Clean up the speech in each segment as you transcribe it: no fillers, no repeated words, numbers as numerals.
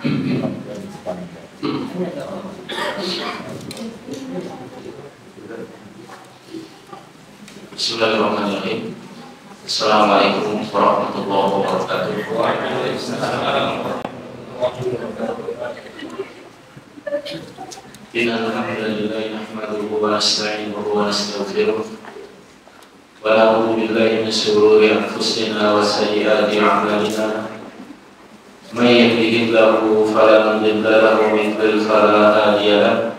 Bismillahirrahmanirrahim. Assalamualaikum warahmatullahi wabarakatuh. Innal hamdalillah nahmaduhu wa nasta'inuhu wa nastaghfiruh wa na'udzu billahi min shururi anfusina wa sayyiati a'malina. May yahdihillahu fala mudilla lahu wa may yudlil fala hadiya lahu.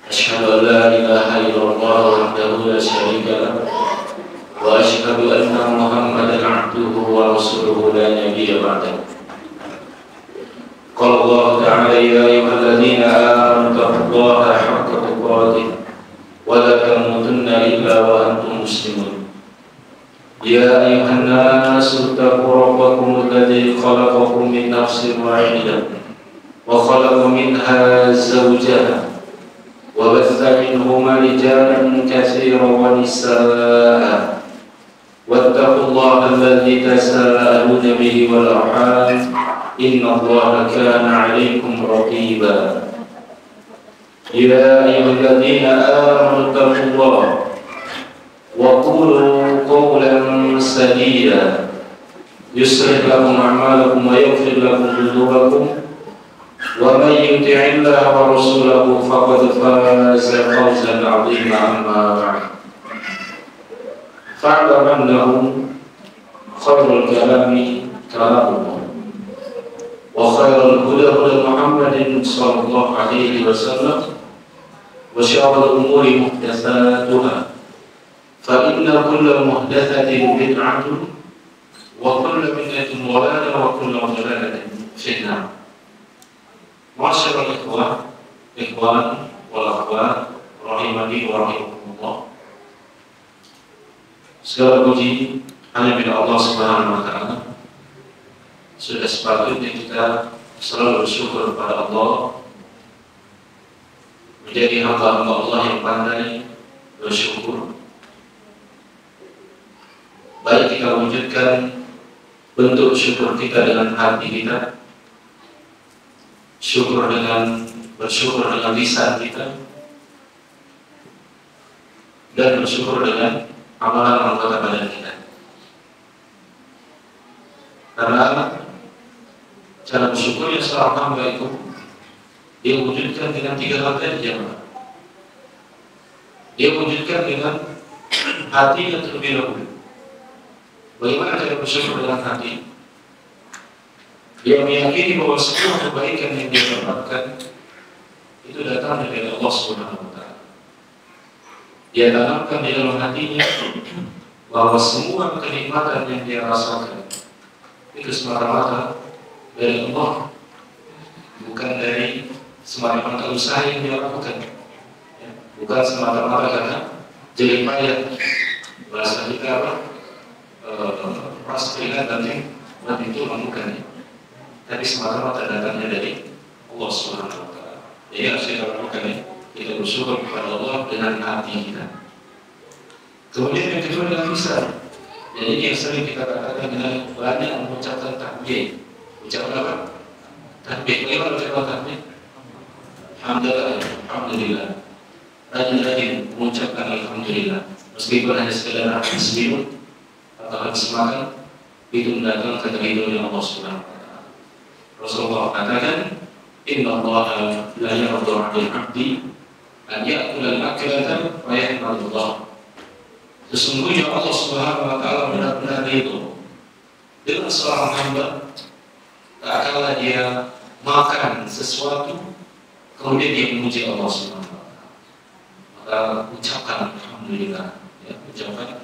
Asyhadu an la ilaha illallah wahdahu la syarika lahu wa asyhadu anna Muhammadan 'abduhu wa rasuluhu la nabiyya ba'dahu. Qala Allah ta'ala ya ayyuhalladzina amanu taqullaha haqqa tuqatih wa la tamutunna illa wa antum muslimun. Ya ayyuhan nasu taqu rabbakum alladzi khalaqakum min nafsin wahidatin wa khalaqa minha zawjaha وبث منهما رجالا كثيرا ونساء واتقوا الله الذي تساءلون به والأرحام إن الله كان عليكم رقيبا يا أيها الذين آمنوا اتقوا الله وقولوا قولا سديدا يصلح لكم أعمالكم ويغفر لكم ذنوبكم ومن يطع الله ورسوله فقد فاز فوزا عظيما. أما بعد فاعلم أنه خير الكلام كلام الله وخير الهدى هدى محمد صلى الله عليه وسلم وشر الأمور محدثاتها فإن كل محدثة بدعة وكل بدعة ضلالة وكل ضلالة في النار. Masyaallah ikhwan wal akhwat rahimani wa rahimakumullah. Segala puji hanya milik Allah Subhanahu wa taala. Sudah sepatutnya kita selalu bersyukur kepada Allah, menjadi hamba-hamba Allah yang pandai bersyukur. Baik kita wujudkan bentuk syukur kita dengan hati kita, bersyukur dengan lisan kita, dan bersyukur dengan amalan anggota badan kita. Karena cara bersyukurnya seorang hamba itu dia wujudkan dengan tiga hal tadi, jemaah. Dia wujudkan dengan hatinya terlebih dahulu. Bagaimana cara bersyukur dengan hati? Dia meyakini bahwa semua kebaikan yang dia dapatkan itu datang dari Allah Subhanahu wa taala. Dia tanamkan di dalam hatinya bahwa semua kenikmatan yang dia rasakan itu semata-mata dari Allah, bukan dari semata-mata usaha yang dia lakukan, bukan semata-mata karena jerih payah. Bahasa kita apa? Ras keringat dan itu bukan, tapi semata-mata datangnya dari Allah Subhanahu wa taala. Jadi harus kita lakukan ya, kita bersyukur kepada Allah dengan hati kita. Kemudian yang kedua dengan lisan. Jadi ini yang sering kita katakan dengan banyak mengucapkan takbir. Ucapan apa? Takbir. Bagaimana ucapan takbir? Alhamdulillah. Rajin-rajin mengucapkan alhamdulillah. Meskipun hanya sekedar habis minum atau habis makan, itu mendatangkan keridhaan Allah Subhanahu wa taala. Rasulullah katakan, Inna Allah la yardu 'anil 'abdi an ya'kula al-aklata wa yahmadullah. Sesungguhnya Allah Subhanahu wa taala benar-benar ridho dengan seorang hamba tak kalah dia makan sesuatu kemudian dia memuji Allah Subhanahu wa taala. Maka ucapkan alhamdulillah, ya, ucapkan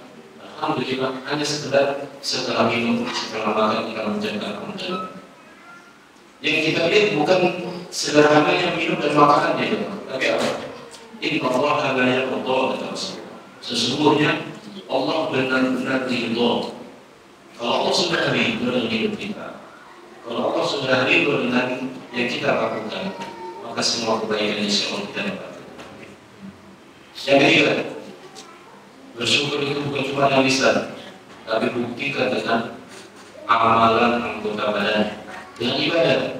alhamdulillah hanya sekedar setelah minum, setelah makan kita mengucapkan alhamdulillah. Yang kita lihat bukan sederhananya minum dan makannya, tapi apa? Inna Allah la yarda kata Rasulullah. Sesungguhnya Allah benar-benar ridho. Kalau Allah sudah ridho dengan hidup kita, kalau Allah sudah ridho dengan yang kita lakukan, maka semua kebaikan insya Allah kita dapatkan. Yang ketiga, bersyukur itu bukan cuma dengan lisan, tapi buktikan dengan amalan anggota badan, dengan ibadah.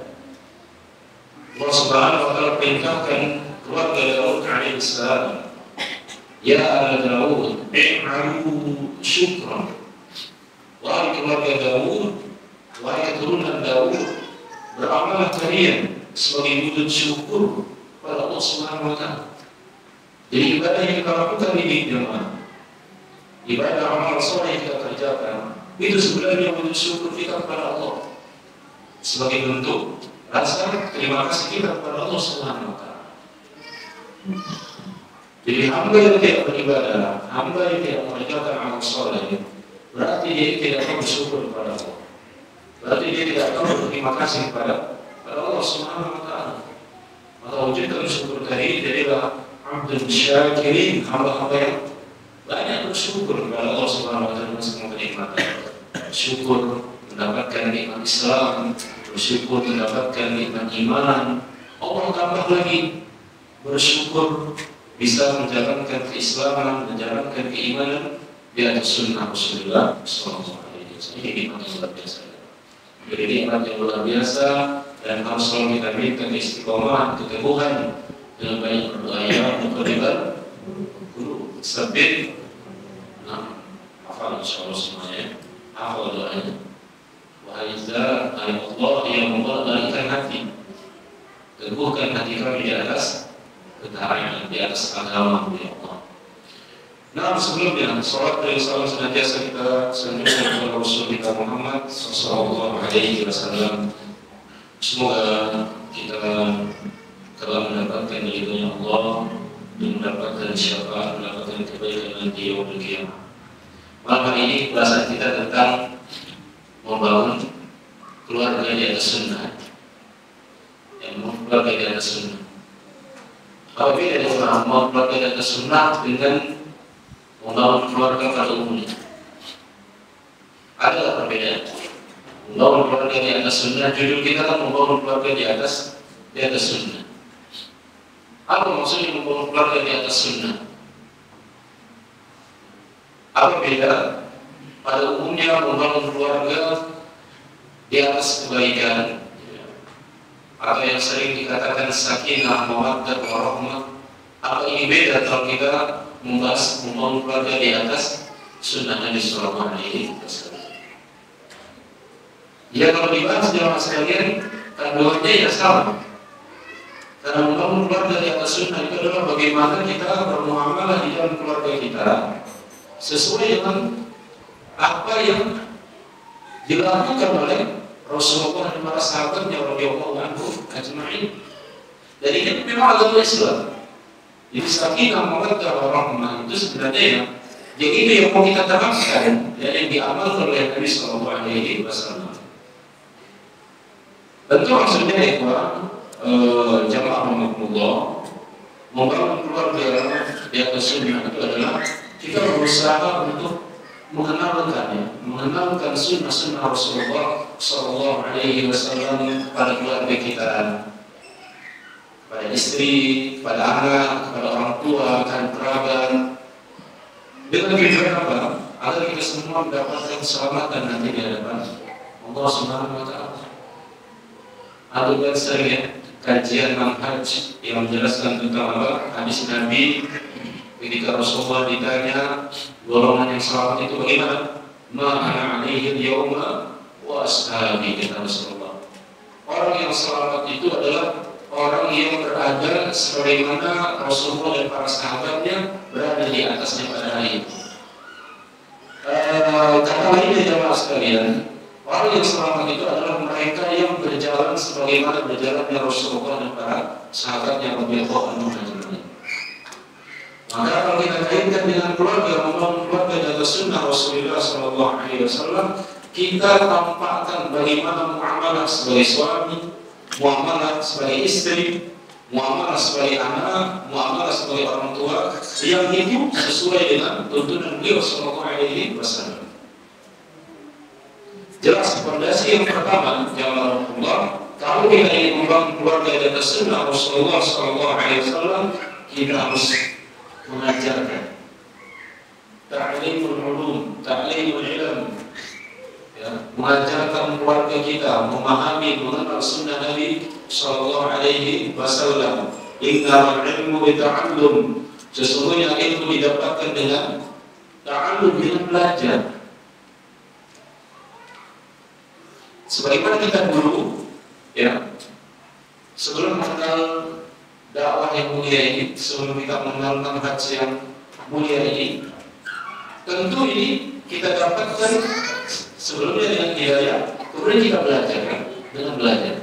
Allah Subhanahu wa taala perintahkan keluarga Daud alaihi salam, ya ala Daud i'malu syukran. Wahai keluarga Daud, wahai keturunan Daud, beramallah kalian sebagai wujud syukur pada Allah Subhanahu wa taala. Jadi ibadah yang kita lakukan ini jemaah, ibadah amal soleh yang kita kerjakan, itu sebenarnya wujud syukur kita kepada Allah sebagai bentuk rasa terima kasih kita kepada Allah Subhanahu wa taala. Jadi hamba yang tidak beribadah, hamba yang tidak mengerjakan amal soleh, berarti dia tidak tahu bersyukur kepada Allah. Berarti dia tidak tahu berterima kasih kepada Allah Subhanahu wa taala. Maka wujudkan syukur tadi jadilah abdul syakirin, hamba-hamba yang banyak bersyukur kepada Allah Subhanahu wa taala semua kenikmatan. Syukur mendapatkan nikmat Islam, bersyukur mendapatkan nikmat iman. Allah tambah lagi bersyukur bisa menjalankan keislaman, menjalankan keimanan di atas sunnah Rasulullah sallallahu alaihi wasallam. Ini nikmat yang luar biasa. Jadi nikmat yang luar biasa, dan harus selalu kita minta istiqomah, keteguhan dengan banyak berdoa ya muqallibal qulub. Sabit, hafal insyaallah semuanya, hafal doanya. Wahai zat Allah yang membalikkan hati, teguhkan hati kami di atas ketaatan, di atas agama ya Allah. Nah, sebelumnya salat dan salam senantiasa kita sanjungkan kepada Rasul kita Muhammad sallallahu alaihi wasallam. Semoga kita telah mendapatkan ridhonya Allah dan mendapatkan syafaat, mendapatkan kebaikan nanti yaumul qiyamah. Malam hari ini bahasan kita tentang membangun keluarga di atas sunnah. Yang membangun keluarga di atas sunnah. Apa beda dengan membangun keluarga di atas sunnah dengan membangun keluarga pada umumnya? Ada perbedaan. Membangun keluarga di atas sunnah, judul kita kan membangun keluarga di atas sunnah. Apa maksudnya membangun keluarga di atas sunnah? Apa beda? Pada umumnya membangun keluarga di atas kebaikan, atau yang sering dikatakan sakinah, mawaddah, warahmah. Apa ini beda kalau kita membahas membangun keluarga di atas sunnah Nabi sallallahu alaihi wasallam? Ya, kalau dibahas jemaah sekalian, kandungannya ya sama. Karena membangun keluarga di atas sunnah itu adalah bagaimana kita bermuamalah di dalam keluarga kita sesuai dengan apa yang dilakukan oleh Rasulullah dan para sahabatnya radhiyallahu anhum ajma'in. Dan ini memang agama Islam. Jadi sakinah, mawaddah, warahmah itu sebenarnya ya, jadi itu yang mau kita terapkan dan yang diamalkan oleh Nabi sallallahu alaihi wasallam. Tentu maksudnya itu jamaah rahmatullah, membangun keluarga di atas sunnah itu adalah kita berusaha untuk mengenalkan sunnah Rasulullah sallallahu alaihi wasallam pada keluarga kita, pada istri, pada anak, pada orang tua, dan kerabat. Dengan tujuan apa? Agar kita semua mendapatkan keselamatan nanti di hadapan Allah Subhanahu wa taala. Ada sering kajian manhaj yang menjelaskan tentang apa? Hadis Nabi ketika Rasulullah ditanya golongan yang selamat itu bagaimana? Ma'ana alaihi al-yawma wa ashabi, kata Rasulullah. Orang yang selamat itu adalah orang yang berada sebagaimana Rasulullah dan para sahabatnya berada di atasnya pada hari itu. Kata lainnya jemaah sekalian, orang yang selamat itu adalah mereka yang berjalan sebagaimana berjalannya Rasulullah dan para sahabatnya radhiyallahu anhum. Maka kalau kita kaitkan dengan keluarga, membangun keluarga di atas sunnah Rasulullah sallallahu alaihi wasallam, kita tampakkan bagaimana muamalah sebagai suami, muamalah sebagai istri, muamalah sebagai anak, muamalah sebagai orang tua, yang itu sesuai dengan tuntunan beliau sallallahu alaihi wasallam. Jelas fondasi yang pertama, jamaah Allah, kalau kita ingin membangun keluarga di atas sunnah Rasulullah sallallahu alaihi wasallam, kita harus mengajarkan ta'limul ulum, ta'limul ilm, ya, mengajarkan keluarga kita memahami, mengenal sunnah Nabi Sallallahu Alaihi Wasallam. Innamal ilmu bita'allum. Sesungguhnya ilmu didapatkan dengan ta'allum, dengan belajar. Sebagaimana kita dulu, ya, sebelum mengenal dakwah yang mulia ini, sebelum kita mengenal manhaj yang mulia ini, tentu ini kita dapatkan sebelumnya dengan hidayah, kemudian kita belajar kan? Dengan belajar.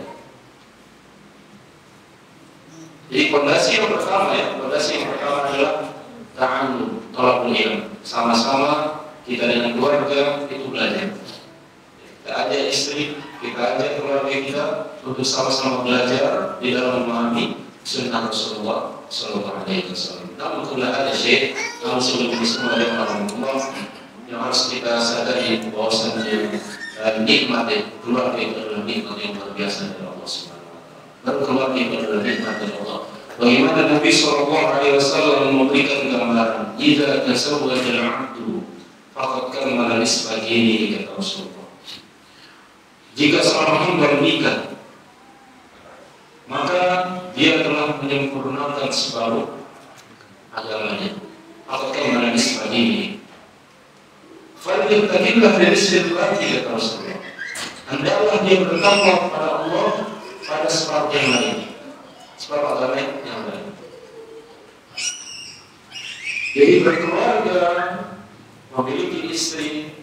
Jadi fondasi yang pertama adalah ta'allum, thalabul ilm. Sama-sama kita dengan keluarga itu belajar. Kita ajak istri, kita ajak keluarga kita untuk sama-sama belajar di dalam memahami sunnah Rasulullah Sallallahu Alaihi Wasallam. Namun kalau ada syekh, namun sebelum ini semua ada Allah yang harus kita sadari bahwasanya nikmat keluarga itu adalah nikmat yang luar biasa dari Allah Subhanahu Wa Taala. Dan keluarga itu adalah nikmat dari Allah. Bagaimana Nabi Sallallahu Alaihi Wasallam memberikan gambaran, "Jika tasawwaj al-'abdu, faqad kamala nisfa dinihi," kata Rasulullah. Jika seorang hamba menikah, maka dia telah menyempurnakan separuh agamanya. Faqad kamala nisfa dinihi. Falyattaqillah fi rizqil baqi, kata Rasulullah. Hendaklah dia bertakwa kepada Allah pada separuh yang lain, separuh agama yang lain. Jadi berkeluarga, memiliki istri,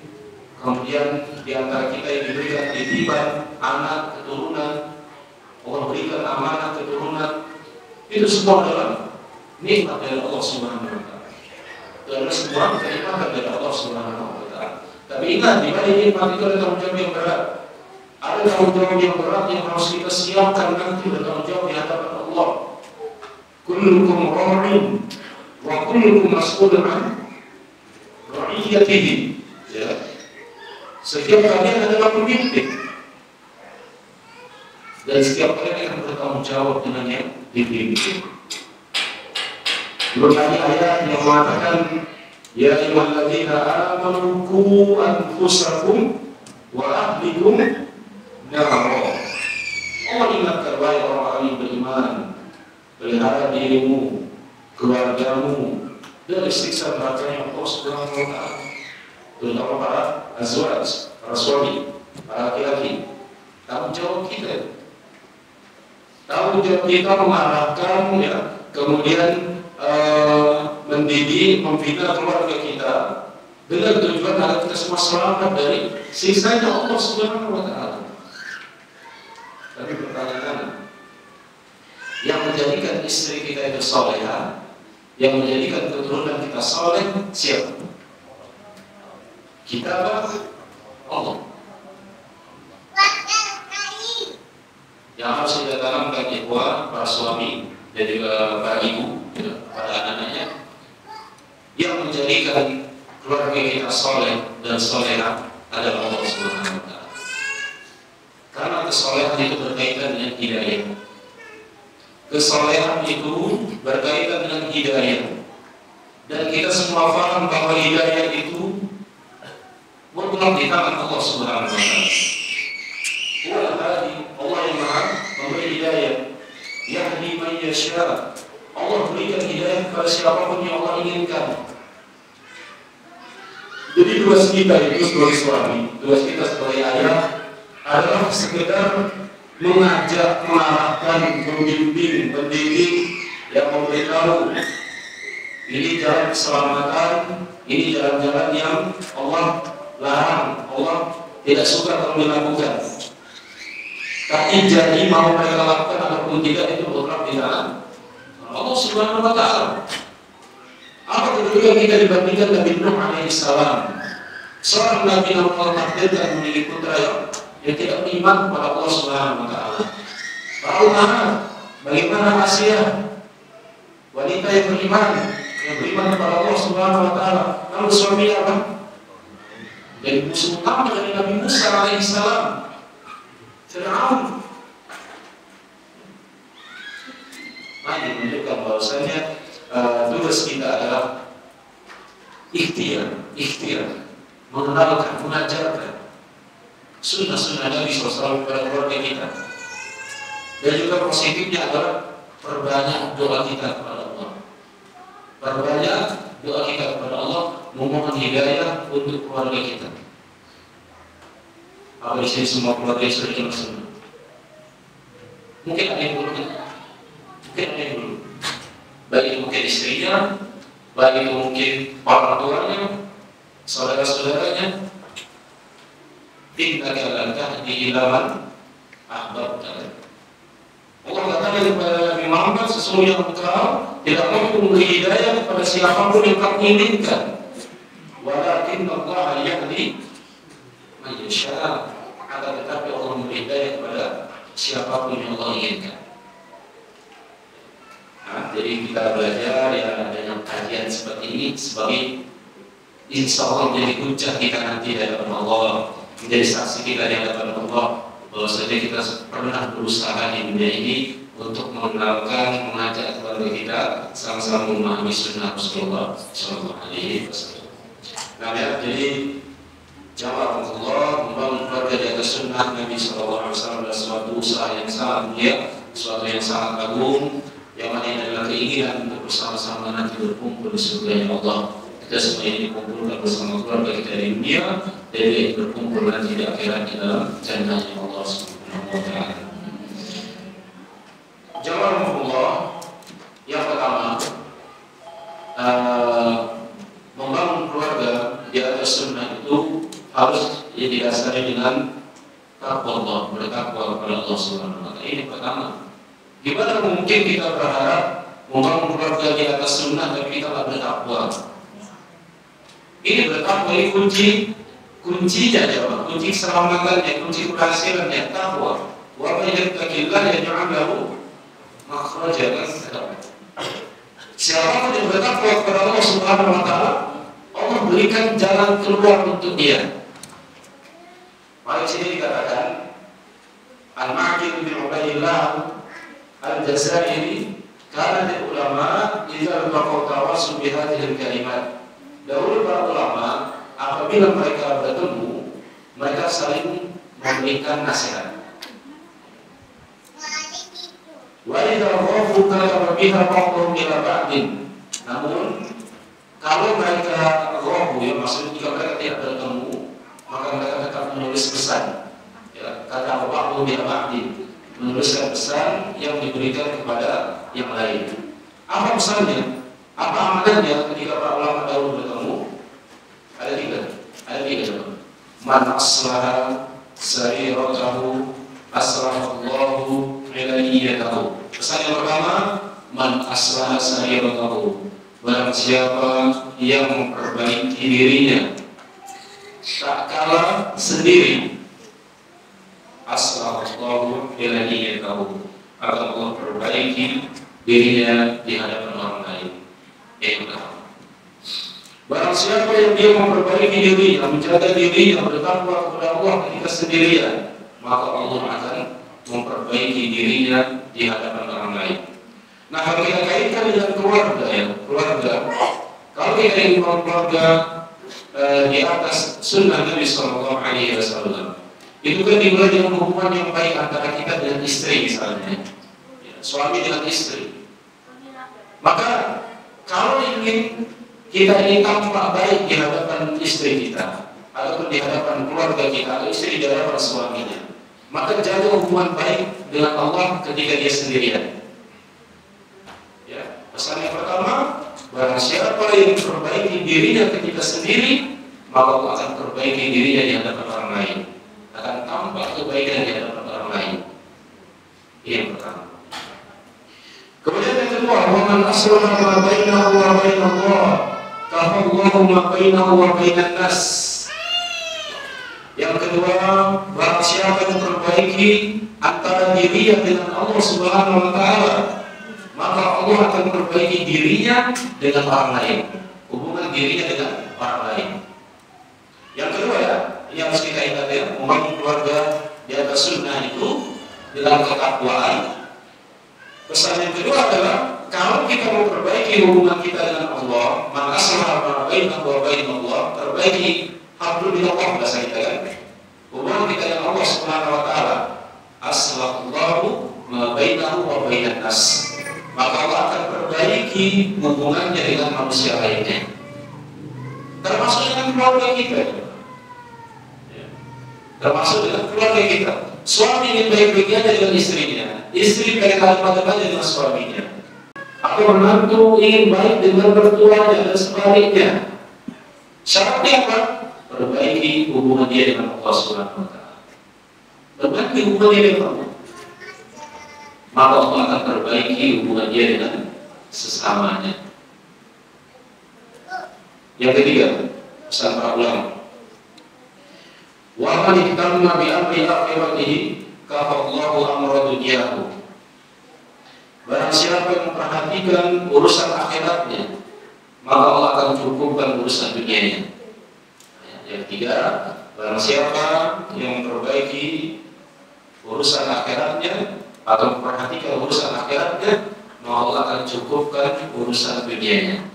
kemudian di antara kita yang diberikan titipan anak keturunan, Allah berikan amanah keturunan, itu semua adalah nikmat dari Allah Subhanahu Wa Taala. Dan semua kenikmatan dari Allah Subhanahu Wa Taala. Tapi ingat, di balik nikmat itu ada tanggung jawab yang berat. Ada tanggung jawab yang berat yang harus kita siapkan nanti, bertanggung jawab di hadapan Allah. Kullukum ra'in wa kullukum mas'ulun an ra'iyatihi. Ya. Setiap kalian adalah pemimpin, dan setiap kalian akan bertanggung jawab dengan yang dipimpin. Belum lagi ayat yang mengatakan, "Ya ayyuhalladzina amanu qu anfusakum wa ahlikum nara." Allah ingatkan, wahai orang-orang yang beriman, pelihara dirimu, keluargamu dari siksa neraka yang Allah Subhanahu Wa Taala. Terutama para azwaj, para suami, para laki-laki. Tanggung jawab kita. Tanggung jawab kita mengarahkan, ya, kemudian mendidik, membina keluarga kita dengan tujuan agar kita semua selamat dari siksanya Allah Subhanahu Wa Taala. Tapi pertanyaan, yang menjadikan istri kita itu salehah, yang menjadikan keturunan kita saleh, siapa? Kita apa? Allah. Yang harus kita tanamkan ikhwah, para suami dan juga para ibu, pada anak-anaknya, yang menjadikan keluarga kita soleh dan solehah adalah Allah Subhanahu Wa Taala. Karena kesolehan itu berkaitan dengan hidayah. Kesolehan itu berkaitan dengan hidayah. Dan kita semua paham bahwa hidayah itu mutlak di tangan Allah Subhanahu Wa Taala. Allah yang Maha memberi hidayah. Yahdi man yasha. Allah berikan hidayah kepada siapapun yang Allah inginkan. Jadi tugas kita itu sebagai suami, tugas kita sebagai ayah adalah sekedar mengajak, mengarahkan, membimbing, mendidik, yang memberitahu ini jalan keselamatan, ini jalan-jalan yang Allah larang, Allah tidak suka kalau dilakukan. Tapi jadi mau mereka lakukan ataupun tidak, itu mutlak di tangan Allah Subhanahu Wa Taala. Apa kedudukan kita dibandingkan Nabi Nuh alaihi salam? Seorang Nabi yang Allah takdirkan memiliki putra yang tidak beriman kepada Allah Subhanahu Wa Taala. Bagaimana? Bagaimana Asia, wanita yang beriman kepada Allah Subhanahu Wa Taala, lalu suami apa? Dan musuh utama dari Nabi Musa alaihi salam, Fir'aun. Ini menunjukkan bahwasanya tugas kita adalah ikhtiar, mengenalkan, mengajarkan. sunnah-sunnah Nabi SAW kepada keluarga kita. Dan juga positifnya adalah perbanyak doa kita kepada Allah. Perbanyak doa kita kepada Allah, memohon hidayah untuk keluarga kita. Apa di sini semua keluarga yang sudah jelas sunnah? Mungkin ada yang dulu, mungkin ada yang dulu. Baik itu mungkin istrinya, baik itu mungkin orang tuanya, saudara-saudaranya. Innaka la tahdi ila man ahbabta. Allah katakan kepada Nabi Muhammad, sesungguhnya engkau tidak mampu memberi hidayah kepada siapapun yang kamu inginkan. Walakin Allah yahdi man yasha. Akan tetapi Allah memberi hidayah kepada siapapun yang Allah inginkan. Nah, jadi kita belajar ya dengan kajian seperti ini sebagai insya Allah menjadi hujah kita nanti di hadapan Allah, menjadi saksi kita di hadapan Allah bahwasanya kita pernah berusaha di dunia ini untuk mengenalkan, mengajak keluarga kita sama-sama memahami sunnah Rasulullah Sallallahu Alaihi Wasallam. Nah, ya, jadi jamaah Allah membangun keluarga di atas sunnah Nabi Sallallahu Alaihi Wasallam adalah suatu usaha yang sangat mulia, suatu yang sangat agung, yang mana ini adalah keinginan untuk bersama-sama nanti berkumpul di surga Allah. Kita semua ini dikumpulkan bersama keluarga kita di dunia, dan kita berkumpul nanti di akhirat di dalam jannahnya Allah Subhanahu wa Ta'ala. Jamaah Allah, yang pertama, membangun keluarga di atas sunnah itu harus didasari dengan takwa Allah, bertakwa kepada Allah Subhanahu wa Ta'ala. Ini pertama. Gimana mungkin kita berharap membangun keluarga di atas sunnah tapi kita tidak bertakwa? Ini bertakwa ini kuncinya jawab, kunci keselamatannya, kunci keberhasilannya takwa. Wa may yattaqillah yaj'al lahu makhraja. Siapa yang bertakwa kepada Allah Subhanahu wa Ta'ala, Allah berikan jalan keluar untuk dia. Maka sini dikatakan Al-Ma'qil bin Ubaidillah Al-Jazairi karena di ulama idza taqaw tawasul bi hadhihi al-kalimat. Dahulu para ulama apabila mereka bertemu, mereka saling memberikan nasihat. Wa idza rafu kana biha ba'dhum ila ba'din. Namun kalau mereka rafu, ya maksudnya jika mereka tidak bertemu, maka mereka tetap menulis pesan. Ya, kata ba'dhum ila ba'din, menuliskan pesan yang diberikan kepada yang lain. Apa pesannya? Apa amalannya ketika para ulama dahulu bertemu? Ada tiga. Man aslaha sariratahu aslahullahu ilaiyatahu. Pesan yang pertama, man aslaha sariratahu. Barang siapa yang memperbaiki dirinya tak kalah sendiri, aslahullahu ilaiyatahu, akan Allah perbaiki dirinya di hadapan orang lain. Yang pertama, barang siapa yang dia memperbaiki dirinya, menjaga dirinya, bertakwa kepada Allah ketika sendirian, maka Allah akan memperbaiki dirinya di hadapan orang lain. Nah, kalau kita kaitkan dengan keluarga, ya, keluarga. Kalau kita ingin keluarga di atas sunnah Nabi Sallallahu Alaihi Wasallam, itu kan dimulai dengan hubungan yang baik antara kita dengan istri misalnya, ya, suami dengan istri. Maka kalau ingin kita ini tampak baik di hadapan istri kita, ataupun di hadapan keluarga kita, atau istri di hadapan suaminya, maka jaga hubungan baik dengan Allah ketika dia sendirian. Ya, pesan yang pertama, barang siapa yang memperbaiki dirinya ketika sendiri, maka Allah akan perbaiki dirinya di hadapan orang lain, akan tampak kebaikan di hadapan orang lain. Ini yang pertama. Kemudian yang kedua, wa man aslaha ma bainahu wa bainallah kafallahu ma bainahu wa bainan nas. Yang kedua, barang siapa yang memperbaiki antara dirinya dengan Allah Subhanahu wa Ta'ala, maka Allah akan memperbaiki dirinya dengan orang lain, hubungan dirinya dengan orang lain. Yang kedua, ya, ini harus kita ingat, ya, membangun keluarga di atas sunnah itu dengan ketakwaan. Pesan yang kedua adalah kalau kita memperbaiki hubungan kita dengan Allah, maka aslaha ma bainahu wa bainallah, perbaiki hablum minallah bahasa kita kan. hubungan kita dengan Allah Subhanahu wa taala, aslahu ma bainahu wa bainan nas. Maka Allah akan perbaiki hubungannya dengan manusia lainnya. Termasuk dengan keluarga kita. Termasuk dengan keluarga kita. Suami ingin baik-baik aja dengan istrinya, istri pengen adem-adem aja dengan suaminya, atau menantu ingin baik dengan mertuanya dan sebaliknya. Syaratnya apa? Perbaiki hubungan dia dengan Allah Subhanahu wa taala. Perbaiki hubungan dia dengan Allah, maka Allah akan perbaiki hubungan dia dengan sesamanya. Yang ketiga, pesan para ulama, wa man ihtamma bi amri akhiratihi kafallahu amra dunyahu. Barang siapa yang memperhatikan urusan akhiratnya, maka Allah akan cukupkan urusan dunianya. Yang ketiga, barang siapa yang memperbaiki urusan akhiratnya atau memperhatikan urusan akhiratnya, maka Allah akan cukupkan urusan dunianya.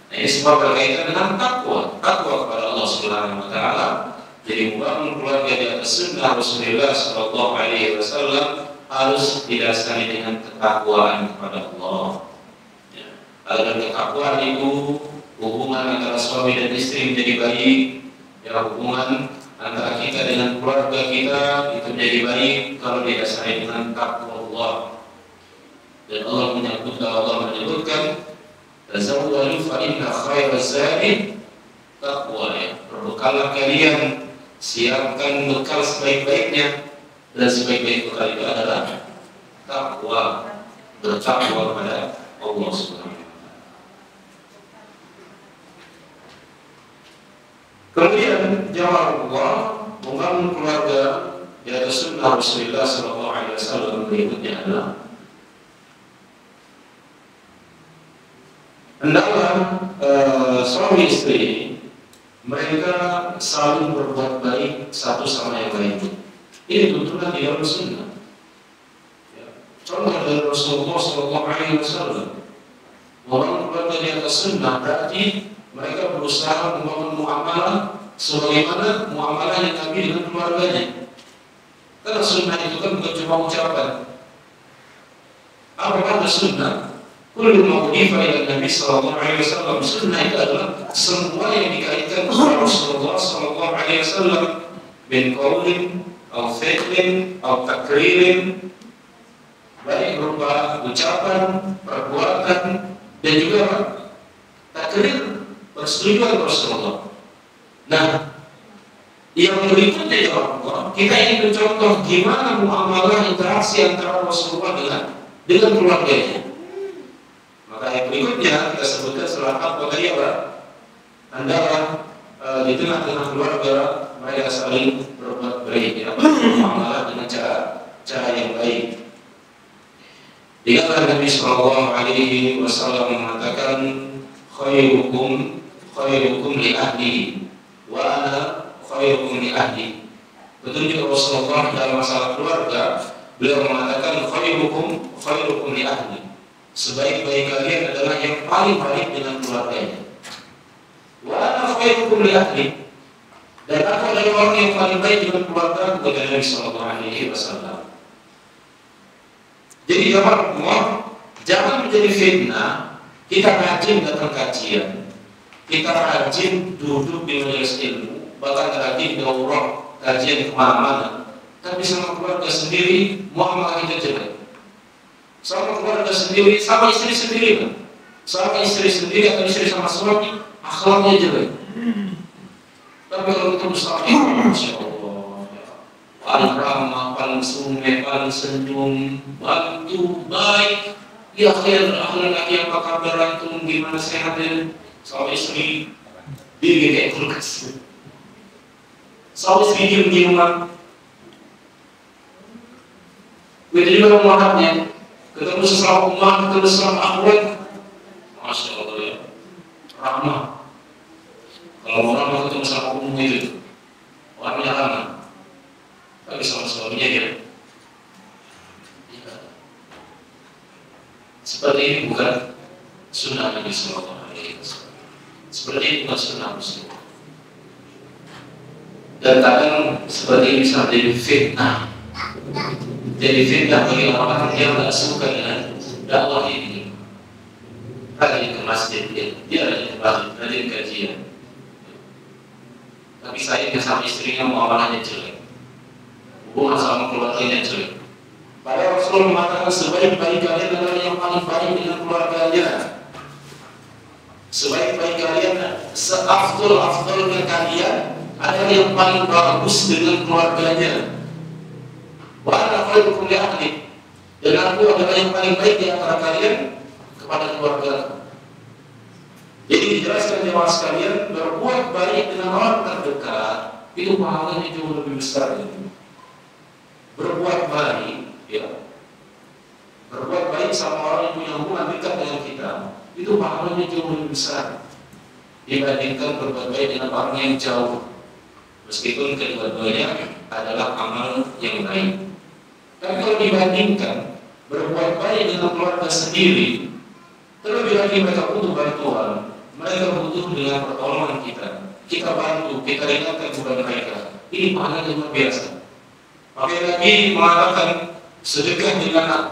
Nah, ini semua berkaitan dengan takwa kepada Allah Subhanahu wa taala. Jadi membangun keluarga di atas sunnah Rasulullah Sallallahu Alaihi Wasallam harus didasari dengan ketakwaan kepada Allah. Ya. Agar ketakwaan itu hubungan antara suami dan istri menjadi baik, ya, hubungan antara kita dengan keluarga kita itu menjadi baik kalau didasari dengan takwa Allah. Dan Allah menyebutkan tazawwadu fa inna khairaz zadi taqwa, ya. Berbekallah kalian, siapkan bekal sebaik-baiknya, dan sebaik-baik bekal itu adalah takwa, bertakwa kepada Allah Subhanahu wa taala. Kemudian jawab Allah membangun keluarga di atas sunnah Rasulullah Sallallahu Alaihi Wasallam berikutnya adalah hendaklah suami istri mereka saling berbuat baik satu sama yang lain. Ini tuntunan di dalam sunnah. Ya. Contoh dari Rasulullah Sallallahu Alaihi Wasallam, orang keluarga di atas sunnah berarti mereka berusaha membangun muamalah sebagaimana muamalah yang Nabi dengan keluarganya. Karena sunnah itu kan bukan cuma ucapan. Apa kata sunnah? Kullu ma udifa ila Nabi sallallahu alaihi wasallam, sunnah itu adalah semua yang dikaitkan kepada Rasulullah sallallahu alaihi wasallam min qaulin aw fi'lin aw takririn, baik berupa ucapan, perbuatan, dan juga takrir, persetujuan Rasulullah. Nah, yang berikutnya ya Allah, kita ingin mencontoh gimana muamalah interaksi antara Rasulullah dengan keluarganya. Maka yang berikutnya kita sebutkan setelah apa tadi apa? Hendaklah di tengah-tengah keluarga mereka saling berbuat baik, ya, bermuamalah dengan cara yang baik. Dikatakan Nabi Sallallahu Alaihi Wasallam mengatakan, khairukum li ahli wa ana khairukum li ahli. Petunjuk Rasulullah dalam masalah keluarga, beliau mengatakan khairukum li ahli. Sebaik-baik kalian adalah yang paling baik dengan keluarganya. Wa ana khairukum li ahli. Dan aku adalah orang yang paling baik dengan keluarga, kata Nabi Sallallahu Alaihi Wasallam. Jadi jangan menjadi fitnah. Kita rajin datang kajian, kita rajin duduk di majelis ilmu, bahkan rajin daurah kajian kemana-mana. Tapi sama keluarga sendiri, muamalah kita jelek. Sama keluarga sendiri, sama istri sendiri, sama istri sendiri atau istri sama suami, akhlaknya jelek. Tapi kalau ketemu suami, masya Allah, paling ramah, paling sumeh, paling senyum, bantu, baik. Ya akhir laki apa kabar antum, gimana sehatnya? Sama istri, dia kayak kulkas. Sama istri diem-dieman. Begitu juga umatnya. Ketemu sesama umat, ketemu sesama akhwat, masya Allah, ya, rahmah. Kalau orang ketemu sama umum itu, orangnya ramah. Tapi sama suaminya dia, seperti ini bukan sunnah Nabi Sallallahu Alaihi Wasallam. Seperti ini bukan sunnah Muslim. Dan kadang seperti ini bisa jadi fitnah. Jadi fitnah bagi orang-orang yang tidak suka dengan dakwah ini. Rajin ke masjid, dia rajin ke masjid, rajin kajian. Tapi sayangnya sama istrinya muamalahnya jelek, hubungan sama keluarganya jelek. Padahal Rasul mengatakan sebaik-baik kalian adalah yang paling baik dengan keluarganya. Sebaik-baik kalian, seafdol-afdolnya kalian adalah yang paling bagus dengan keluarganya. Wa ana khairukum li ahli. Dan aku adalah yang paling baik di antara kalian kepada keluarga. Jadi dijelaskan jemaah sekalian, berbuat baik dengan orang terdekat itu pahalanya jauh lebih besar. Berbuat baik, ya, berbuat baik sama orang yang punya hubungan dekat dengan kita itu pahalanya jauh lebih besar dibandingkan berbuat baik dengan orang yang jauh. Meskipun kedua-duanya adalah amal yang baik. Tapi kalau dibandingkan berbuat baik dengan keluarga sendiri, terlebih lagi mereka butuh bantuan, mereka butuh dengan pertolongan kita. Kita bantu, kita ringankan beban mereka. Ini pahalanya luar biasa. Makanya lagi mengatakan sedekah dengan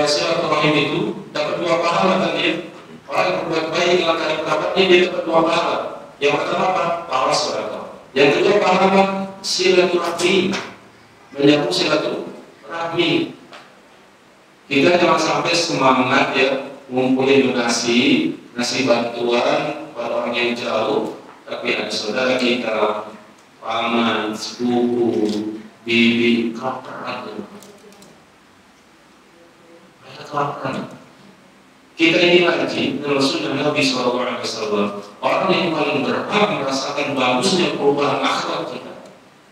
silaturahim itu dapat 2 pahala kan dia. Orang yang berbuat baik dengan karib kerabatnya dia dapat 2 pahala. Yang pertama apa? Pahala sedekah. Yang kedua pahala apa? Silaturahim, menyambung silaturahmi. Kita jangan sampai semangat ya ngumpulin donasi, ngasih bantuan pada orang yang jauh, tapi ada saudara kita, paman, sepupu, bibi, kelaparan. Mereka kelaparan. Kita ini ngaji menurut sunnah Nabi SAW. Orang yang paling berhak merasakan bagusnya perubahan akhlak kita,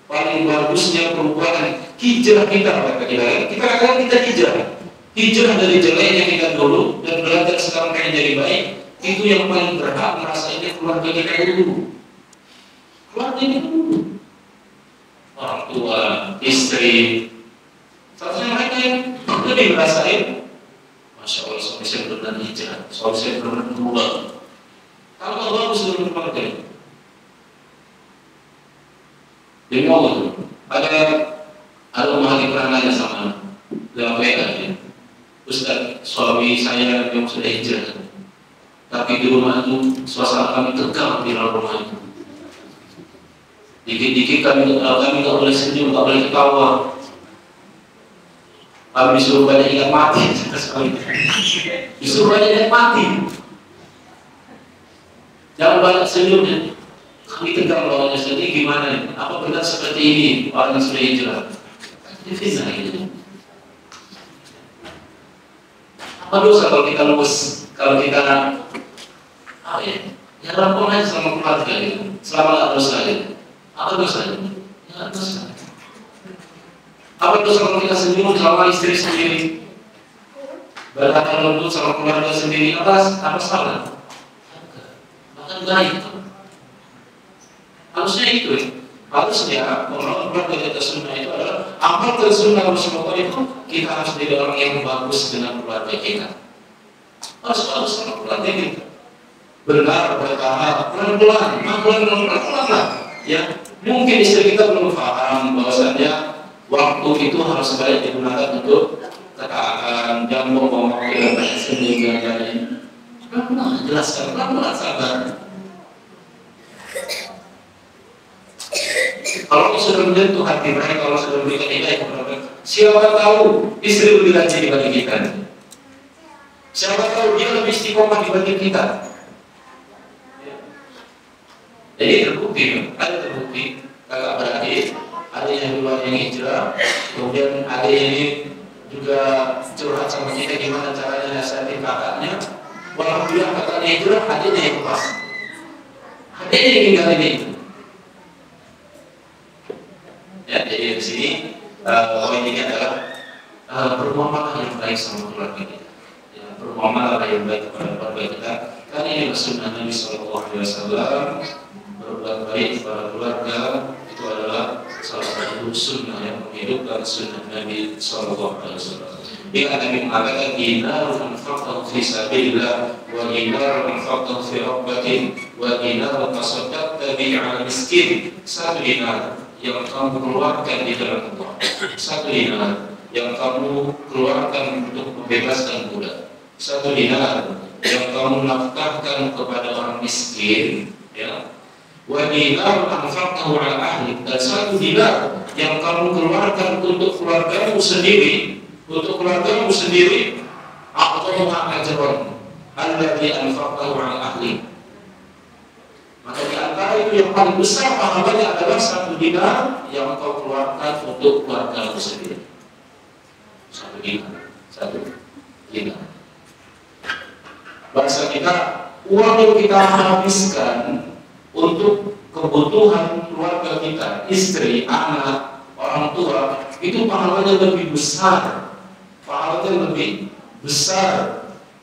paling bagusnya perubahan hijrah kita. Kita katakan kita hijrah dari jeleknya kita dulu dan belajar sekarang kayak jadi baik. Itu yang paling berhak merasakannya keluarga kita dulu. Keluarga kita dulu, orang tua, istri. Seharusnya mereka yang lebih merasain. Masya Allah, suami saya benar-benar hijrah, suami saya benar-benar berubah. Kalau Allah bagus dalam keluarga ini. Demi Allah, ada mahal pernah nanya sama lewat WA ya, Ustaz, suami saya yang sudah hijrah, tapi di rumah itu suasana kami tegang di dalam rumah itu. Dikit-dikit kami nggak boleh senyum, nggak boleh ketawa. Kami disuruh banyak ingat mati, disuruh banyak ingat mati. Jangan banyak senyumnya. Kami tegang lawannya sendiri gimana? Apa benar seperti ini orang yang sudah hijrah? Ini fitnah ini. Apa dosa kalau kita lulus? Kalau kita ya rampung aja sama keluarga gitu. Selama nggak dosa gitu. Apa dosanya? Ya nggak dosa. Apa dosa kalau kita senyum sama istri sendiri? Berkata lembut sama keluarga sendiri, apa salah? Bahkan baik. Harusnya itu ya. Harusnya orang keluarga kita sunnah itu adalah amal tersunnah Rasulullah itu kita harus jadi orang yang bagus dengan keluarga kita. Harus bagus sama keluarga kita. Benar, bertahap, pelan-pelan lah. Ya, mungkin istri kita belum paham bahwasannya waktu itu harus baik digunakan untuk ketaatan, jangan ngomong kita banyak sendiri dan pelan-pelan jelaskan, pelan-pelan sabar. Kalau sudah menyentuh hati mereka, kalau sudah memberikan hidayah kepada mereka, siapa tahu istri lebih rajin dibanding kita. Siapa tahu dia lebih istiqomah dibanding kita. Jadi terbukti, ada terbukti kakak beradik, ada yang duluan yang hijrah, kemudian ada ini juga curhat sama kita gimana caranya nasihatin kakaknya. Walhamdulillah kakaknya hijrah, adiknya yang lepas, adiknya yang tinggalin itu. Ya, jadi di sini poin ini adalah bermuamalah yang baik sama keluarga kita. Ya, bermuamalah yang baik kepada keluarga kita. Karena ini sunnah Nabi SAW. Berbuat baik kepada keluarga itu adalah salah satu sunnah yang menghidupkan sunnah Nabi SAW. Bila Nabi mengatakan dinar anfaqtahu fi sabilillah wa dinar anfaqtahu fi rabbatin wa dinar tasaddaqta bihi 'ala miskin. 1 dinar yang kamu keluarkan di dalam Allah, 1 dinar yang kamu keluarkan untuk membebaskan budak, 1 dinar yang kamu nafkahkan kepada orang miskin, ya, wa dinar anfaqtahu ala ahli, dan 1 dinar yang kamu keluarkan untuk keluargamu sendiri, a'thaha ajran alladhi anfaqtahu ala ahli. Maka di antara itu yang paling besar pahalanya adalah 1 dinar yang kau keluarkan untuk keluargamu sendiri. 1 dinar. Bahasa kita, uang yang kita habiskan untuk kebutuhan keluarga kita, istri, anak, orang tua, itu pahalanya lebih besar.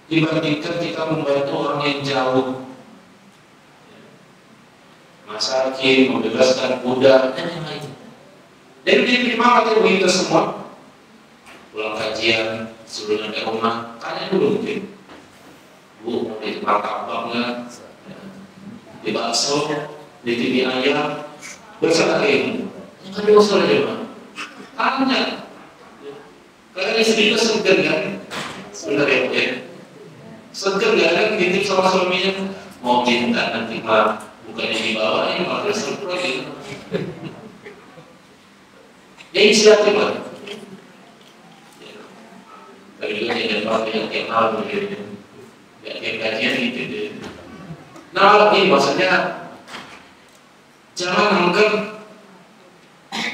Dibandingkan kita membantu orang yang jauh, masakin, membebaskan budak, dan yang lain. Dan diterima oleh kita semua. Pulang kajian, suruh ke rumah, tanya dulu mungkin, Bu, mau di martabak nggak? Di bakso, di TV ayam, bersama ilmu. Yang kedua salah jawab. Tanya. Karena istri itu segan kan? Benar ya? Segan kan? Titip sama suaminya, mau minta nanti mah bukannya dibawain malah surprise gitu. Ya inisiatif lah. Tapi juga jangan pakai yang tiap hal begitu. Ya tiap kajian gitu. Nah ini maksudnya jangan anggap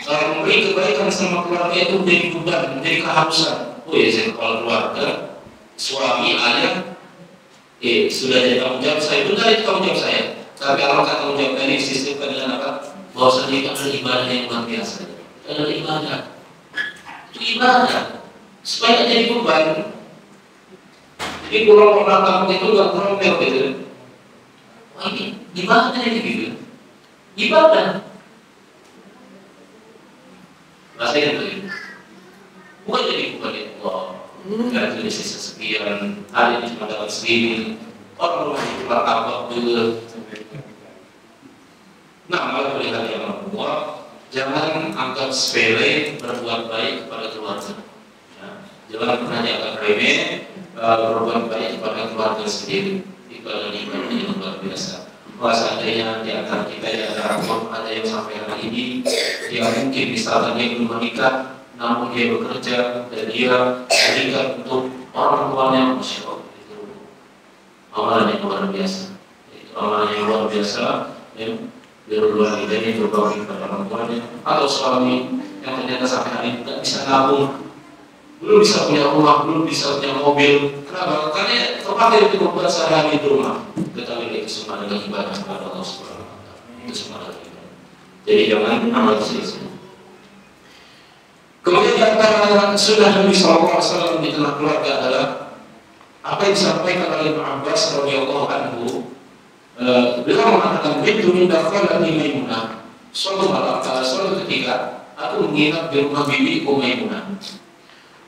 memberi kebaikan sama keluarga itu menjadi beban, menjadi keharusan. Oh ya, saya kalau keluarga, suami, ayah, sudah jadi tanggung jawab saya, benar itu tanggung jawab saya. Tapi alangkah tanggung jawab ini sistemkan dengan apa? Bahwasanya itu adalah ibadah yang luar biasa. Itu adalah ibadah. Itu ibadah. Supaya tidak jadi beban. Jadi kalau orang kampung itu nggak ngomel gitu. Wah ini ibadah ini gitu. Ibadah. Rasanya begitu. Bukan jadi bukan ya Allah. Karena jadi sisa sekian, hari ini cuma dapat segini. Orang rumah itu martabak dulu. Nah, malah melihat yang Allah, jangan anggap sepele berbuat baik kepada keluarga. Ya, jangan pernah dianggap remeh berbuat baik kepada keluarga sendiri. Itu adalah ibadah yang luar biasa. Seandainya di antara kita ada yang sampai hari ini dia mungkin misalnya dia belum menikah, namun dia bekerja dan dia berikan untuk orang tuanya, Masya Allah, itu amalan yang luar biasa. Itu amalan yang luar biasa. Ya, berdoa ini berbakti kepada orang tuanya, atau suami yang ternyata sampai hari ini tidak bisa nabung, belum bisa punya rumah, belum bisa punya mobil. Kenapa? Karena terpakai itu membuat sehari di rumah. Ketahui itu semua adalah ibadah kepada Allah Subhanahu wa Ta'ala. Itu semua adalah ibadah. Jadi jangan amal sia-sia. Kemudian di antara sunnah Nabi SAW di tengah keluarga adalah apa yang disampaikan oleh Ibnu Abbas radhiyallahu anhu. Beliau mengatakan, "Bintu min dakhalati Maimunah." Suatu ketika aku menginap di rumah bibiku Maimunah.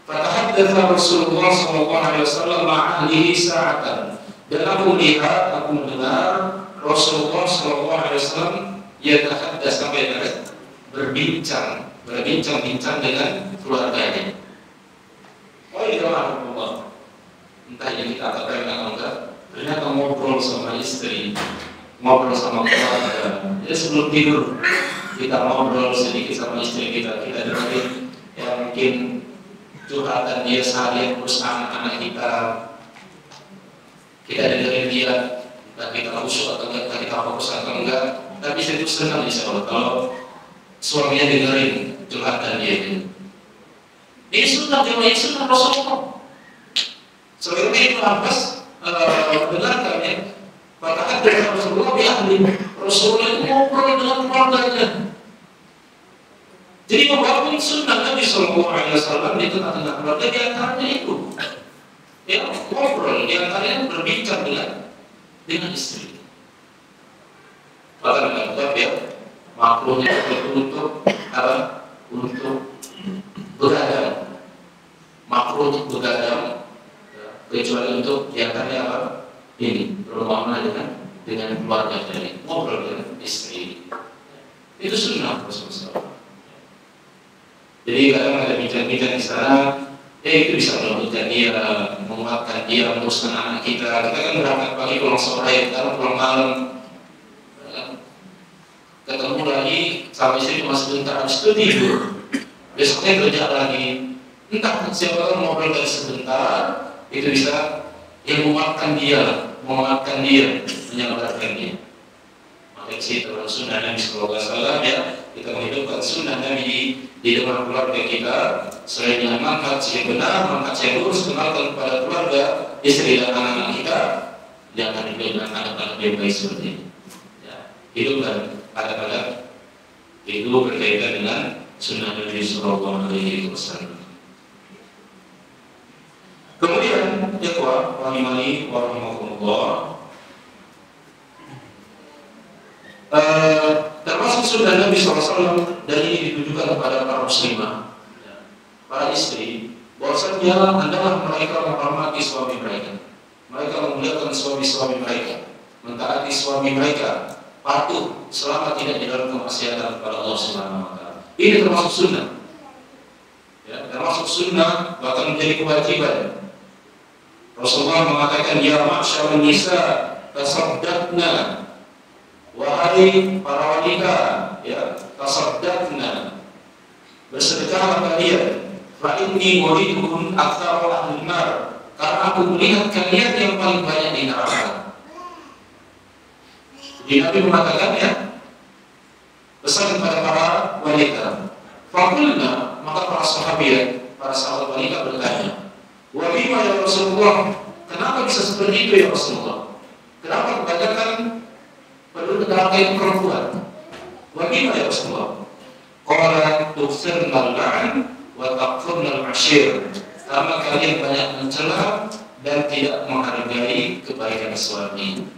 Fatahaddatsa Rasulullah sallallahu alaihi wasallam ma'ahlihi sa'atan. Dan aku mendengar Rasulullah sallallahu alaihi wasallam yatahaddas sampai berbincang-bincang dengan keluarganya. Oh iya Allah. Entah yang kita katakan atau enggak, ternyata ngobrol sama istri, ngobrol sama keluarga. Ya sebelum tidur kita ngobrol sedikit sama istri kita dengerin yang mungkin curhatan dia seharian urus anak-anak kita dengerin dia, entah kita khusyuk atau enggak, entah kita fokus atau enggak, tapi saya itu senang insya Allah kalau suaminya dengerin curhatan dia itu. Ini sunnah Rasulullah. Sebenarnya Ibnu Abbas benarkan ya, katakan dengan Rasulullah Rasulullah itu ngobrol dengan keluarganya. Jadi membangun sunnah Nabi Sallallahu Alaihi Wasallam di tengah-tengah keluarga, di antaranya itu, ya ngobrol, di antaranya berbincang dengan istri. Bahkan menganggap ya makhluknya untuk apa? Untuk begadang, makhluk untuk begadang, kecuali untuk di antaranya apa? Ini bermuamalah dengan keluarga dari ngobrol dengan istri. Itu sunnah Rasulullah. Jadi kadang ada bincang-bincang di sana, itu bisa melembutkan dia, menguatkan dia, menguruskan anak kita. Kita kan berangkat pagi pulang sore, kadang pulang malam, ketemu lagi sama istri cuma sebentar, habis itu tidur. Besoknya kerja lagi. Entah siapa tahu ngobrol dari sebentar, itu bisa menguatkan dia, menyadarkan dia. Maka sih terus sunnah Nabi Sallallahu Alaihi Wasallam ya, kita menghidupkan sunnah Nabi di dalam keluarga kita. Selain dengan manhaj yang benar, manhaj yang lurus, kenalkan kepada keluarga, istri dan anak-anak kita, jangan hidupkan anak-anak yang baik seperti ini. Ya, hidupkan anak-anak itu berkaitan dengan sunnah Nabi Sallallahu Alaihi Wasallam. Kemudian, ikhwah rahimani wa rahimakumullah, termasuk sunnah Nabi SAW dan ini ditujukan kepada para muslimah, para istri, bahwasanya hendaklah mereka menghormati suami mereka, mereka memuliakan suami-suami mereka, mentaati suami mereka, patuh selama tidak di dalam kemaksiatan kepada Allah Subhanahu Wa Taala. Ini termasuk sunnah, ya, termasuk sunnah, bahkan menjadi kewajiban. Rasulullah mengatakan, ya ma'syarun nisa tasaddaqna, wahai para wanita, ya, tasaddaqna, bersedekahlah kalian, fa inni uridukum aktsara ahli nar, karena aku melihat kalian yang paling banyak di neraka. Jadi Nabi mengatakan, ya, pesan kepada para wanita. Fakulna, maka para sahabat, para sahabat wanita bertanya, wa bima ya Rasulullah, kenapa bisa seperti itu ya Rasulullah? Kenapa kebanyakan penduduk neraka itu perempuan? Wa bima ya Rasulullah? Qala tuksirnal la'an wa takfurnal ashir, karena kalian banyak mencela dan tidak menghargai kebaikan suami.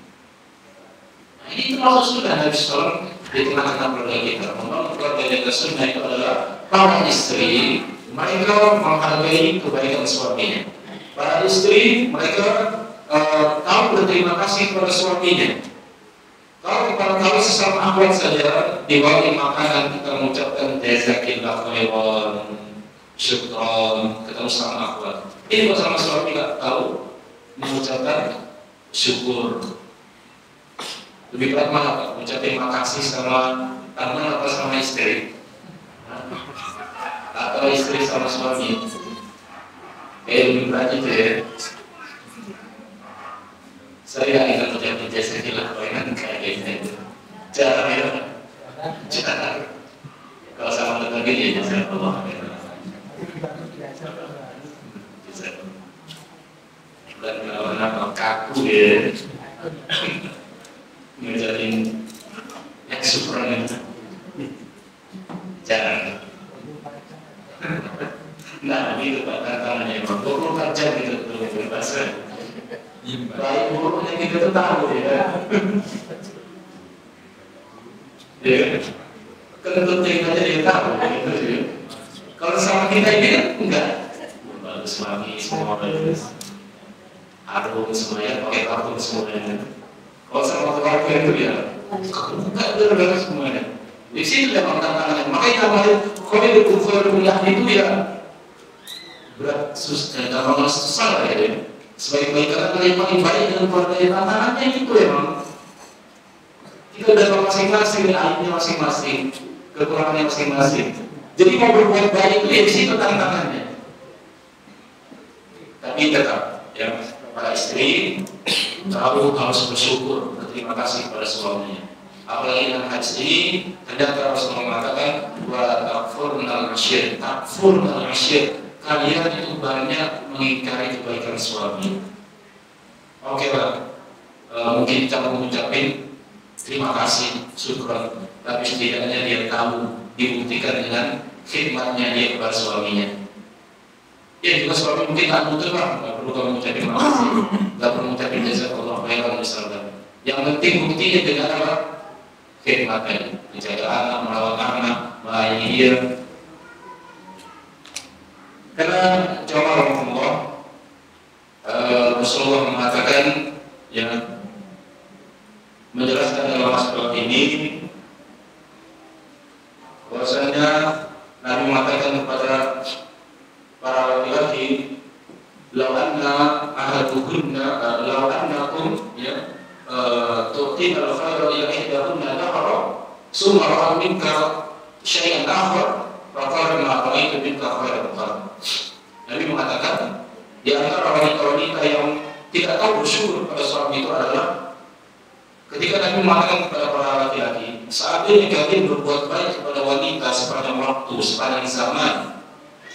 Nah, ini termasuk sunnah Nabi SAW di tengah-tengah keluarga kita. Membangun keluarga yang sunnah itu adalah para istri, mereka menghargai kebaikan suaminya. Para istri, mereka tahu berterima kasih kepada suaminya. Kalau sesama akhwat saja diwali makanan, kita mengucapkan jazakillah khairan, syukran, ketemu sama akhwat. Ini kalau sama suami nggak tahu mengucapkan syukur. Lebih berat mana Pak? Mengucapkan terima kasih sama teman atau sama istri? Atau istri sama suami? Lebih berat itu ya. Saya ingin mengucapkan jazakillah khairan kayak gitu. Jarang ya. Jarang. Kalau sama tetangga ya jazakallah khairan. Dan kalau kaku ya, ngajarin yang syukuran itu jarang. Nah, itu Pak tantangannya, 24 jam gitu berbahasa. Baik buruknya kita tuh tahu ya. Ya, kentutnya kita jadi tahu gitu ya. Kalau sama kita ini kan enggak. Bagus wangi semua bagus. Harum semuanya, pakai parfum semuanya. Kalau sama keluarga itu ya, enggak berbeda semuanya. Di sini memang tantangannya. Makanya kemarin kalau di kufur itu ya berat, susah ya. Sebaik-baik kata yang paling baik dengan keluarga yang tantangannya itu memang. Kita udah tahu masing-masing, aibnya masing-masing, kekurangannya masing-masing. Jadi mau berbuat baik itu ya di situ tantangannya. Tapi tetap ya, para istri tahu harus bersyukur, berterima kasih kepada suaminya. Apalagi dengan haji ini, ternyata Rasulullah mengatakan wa takfurnal ashir, takfurnal ashir, kalian itu banyak mengingkari kebaikan suami. Oke lah, mungkin kita mengucapin terima kasih, syukur, tapi setidaknya dia tahu, dibuktikan dengan khidmatnya dia kepada suaminya. Ya juga suami mungkin tak butuh lah, nggak perlu kamu ucapin terima kasih, nggak perlu ucapin jazakallah khairan misalkan. Yang penting buktinya dengan apa? Khidmatnya, menjaga anak, merawat anak, melayani dia. Karena jamaah Allah, Rasulullah mengatakan yang menjelaskan dalam masalah ini bahwasanya Nabi mengatakan kepada minka syai'an akhar faqala ma ra'aitu minka khairan qat. Nabi mengatakan di antara wanita-wanita yang tidak tahu bersyukur pada suami itu adalah ketika Nabi mengatakan kepada para laki-laki, seandainya kalian berbuat baik kepada wanita sepanjang waktu, sepanjang zaman,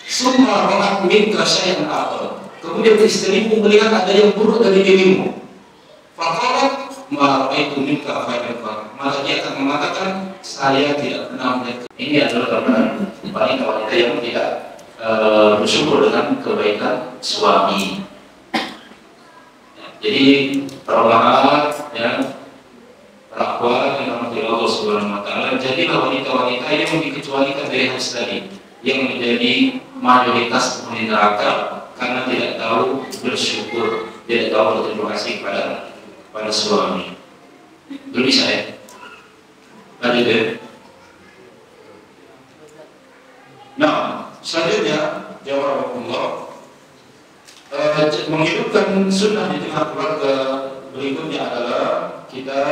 summa ra'at minka syai'an akhar, kemudian istrimu melihat ada yang buruk dari dirimu, faqalat ma ra'aitu minka khairan qat, maka dia akan mengatakan saya tidak pernah melihat. Ini adalah gambaran wanita-wanita yang tidak bersyukur dengan kebaikan suami. Jadi perumahan, ya, rakwat yang rahmati Allah Subhanahu Wa Taala, jadilah wanita-wanita yang dikecualikan dari hadis tadi, yang menjadi mayoritas penghuni neraka karena tidak tahu bersyukur, tidak tahu berterima kasih pada suami. Belum bisa ya? Lanjut ya. Nah, selanjutnya jawab Allah menghidupkan sunnah di tengah keluarga berikutnya adalah kita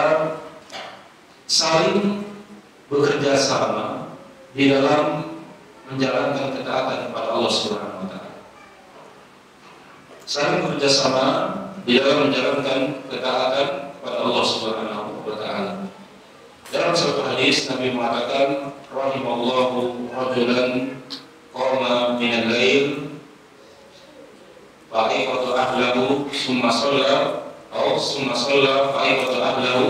saling bekerja sama di dalam menjalankan ketaatan kepada Allah Subhanahu Wa Taala. Saling bekerja sama di dalam menjalankan ketaatan kepada Allah Subhanahu Wa Taala. Dalam suatu hadis Nabi mengatakan, rahimallahu rajulan qama minal lail fa'ifatu ahlahu summa shalla atau summa shalla fa'ifatu ahlahu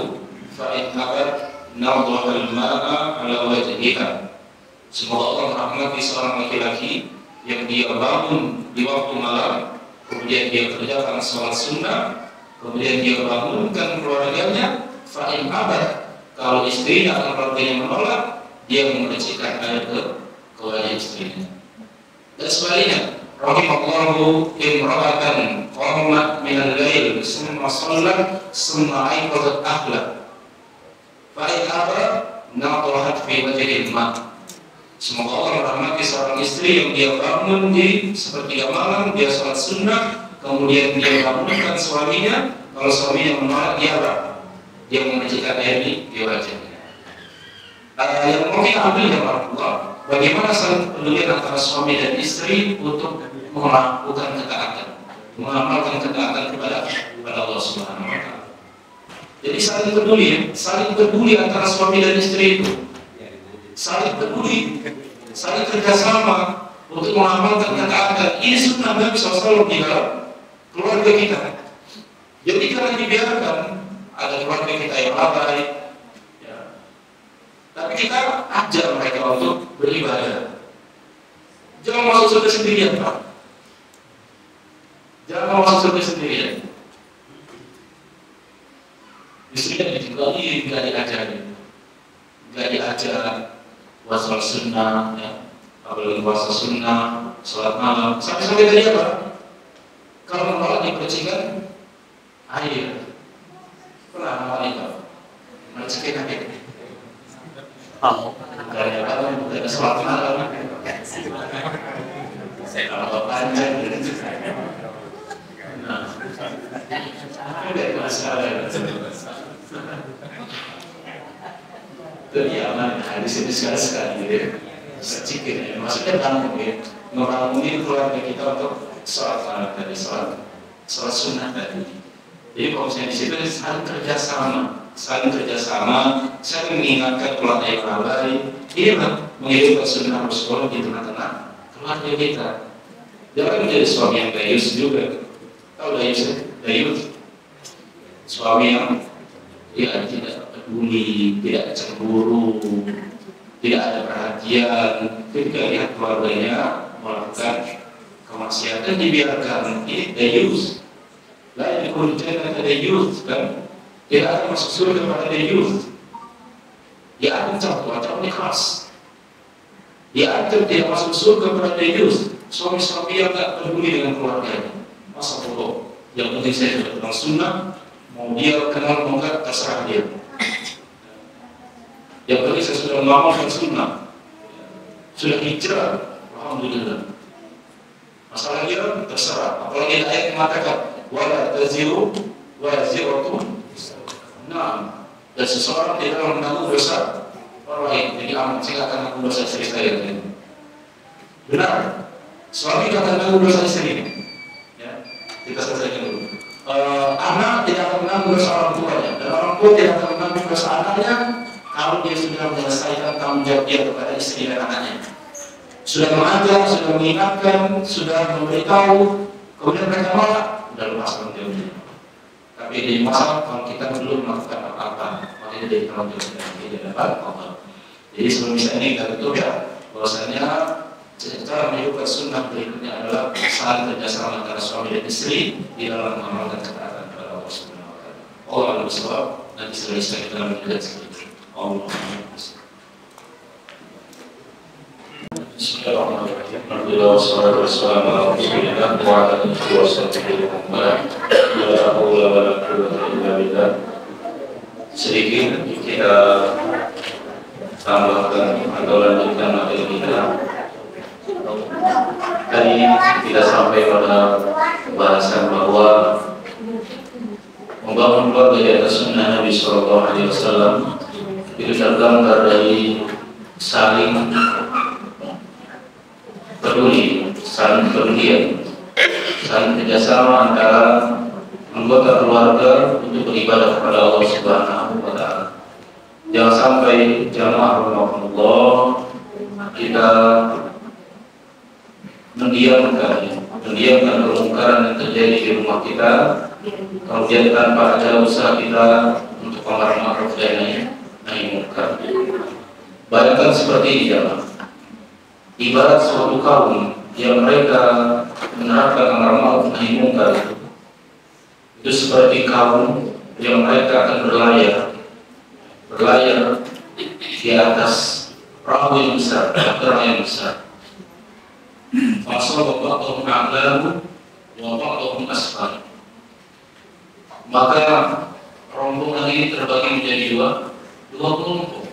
fa'in abad nadhaha al-ma'a ala wajhiha. Semoga Allah merahmati seorang laki-laki yang dia bangun di waktu malam, kemudian dia kerjakan sholat sunnah, kemudian dia bangunkan keluarganya, fa'in abad, kalau istrinya atau keluarganya menolak, dia memercikan air ke wajah istrinya. Dan sebaliknya, rahimallahu imra'atan qamat minal lail summa shallat summa ayqadat ahla fa'in aba nadhahat fi wajhil ma. Semoga Allah merahmati seorang istri yang dia bangun di sepertiga malam, dia sholat sunnah, kemudian dia bangunkan suaminya, kalau suaminya menolak, dia apa? Dia memercikan air di wajahnya. Yang mau kita ambil ya Allah, bagaimana saling peduli antara suami dan istri untuk melakukan ketaatan, mengamalkan ketaatan kepada Allah Subhanahu Wa Taala. Jadi saling peduli antara suami dan istri itu, saling peduli, saling kerjasama untuk mengamalkan ketaatan. Ini sunnah Nabi SAW di dalam keluarga kita. Jadi jangan dibiarkan ada keluarga kita yang lalai. Tapi kita ajar mereka untuk beribadah. Jangan masuk surga sendirian, Pak. Jangan masuk surga sendirian. Istrinya ditinggali, nggak diajarin, nggak diajar puasa sunnah, ya. Apalagi puasa sunnah, sholat malam. Sampai-sampai tadi apa? Kalau menolak dipercikan air. Pernah menolak itu? Mercikan air. Bukannya apa, bukannya sholat malam. Saya kalau panjang gitu. Nah, tidak masalah. Itu aman, hadis ini sekali-sekali gitu ya. Secikit ya, maksudnya bangun ya. Ngebangunin keluarga kita untuk sholat malam tadi, sholat sunnah tadi. Jadi kalau misalnya di situ saling kerjasama, saling mengingatkan keluarga yang lalai. Ini menghidupkan sunnah Rasulullah di tengah-tengah keluarga kita. Jangan menjadi suami yang dayus juga. Tahu dayus? Suami yang ya tidak peduli, tidak cemburu, tidak ada perhatian. Ketika lihat keluarganya melakukan kemaksiatan, dibiarkan. Ini dayus. Lain dikurjakan ada youth kan, tidak akan masuk surga pada youth. Dia ancam, ini keras. Dia ancam tidak masuk surga pada youth. Suami-suami yang tak peduli dengan keluarganya. Masa bodoh. Yang penting saya sudah tentang sunnah, mau dia kenal mau enggak terserah dia. Yang penting saya sudah mengamalkan sunnah, sudah hijrah, alhamdulillah. Masalah dia terserah. Apalagi ayat mengatakan wala taziru waziratun. Nah, dan seseorang tidak menanggung dosa orang lain. Jadi aman, saya akan menanggung dosa istri saya. Benar, suami akan menanggung dosa istri. Ya, kita selesaikan dulu. Anak tidak akan menanggung dosa orang tuanya, dan orang tua tidak akan menanggung dosa anaknya kalau dia sudah menyelesaikan tanggung jawab dia kepada istri dan anaknya. Sudah mengajar, sudah mengingatkan, sudah memberitahu, kemudian mereka malah sudah lepas tanggung jawabnya. Tapi di masa kalau kita belum melakukan apa-apa, maka jadi tanggung jawab yang tidak dapat Allah. Jadi sebelum bisa ini kita tutup ya, bahwasanya cara menghidupkan sunnah berikutnya adalah saling kerjasama antara suami dan istri di dalam mengamalkan ketaatan kepada Allah Subhanahu wa Ta'ala. Allah alam bisawab. Nanti selesai kita lanjutkan sedikit. Allah. Bismillahirrahmanirrahim. Alhamdulillah wassalatu wassalamu ala Rasulillah wa ala alihi wa sahbihi wa man wala. La haula wala quwwata illa billah. Sedikit kita tambahkan atau lanjutkan materi kita. Tadi kita sampai pada bahasan bahwa membangun keluarga di atas sunnah Nabi Sallallahu Alaihi Wasallam itu tergambar dari saling peduli, saling pengertian, saling kerjasama antara anggota keluarga untuk beribadah kepada Allah Subhanahu Wa Taala. Jangan sampai jamaah rahmatullah kita mendiamkan kemungkaran yang terjadi di rumah kita, kemudian tanpa ada usaha kita untuk amar ma'ruf dan nahi munkar. Bayangkan seperti ini jemaah. Ibarat suatu kaum yang mereka menerapkan amar ma'ruf nahi munkar itu seperti kaum yang mereka akan berlayar di atas perahu yang besar, bahtera yang besar. Fasal ba'dhum a'lamu wa ba'dhum asfal. Maka rombongan ini terbagi menjadi dua kelompok.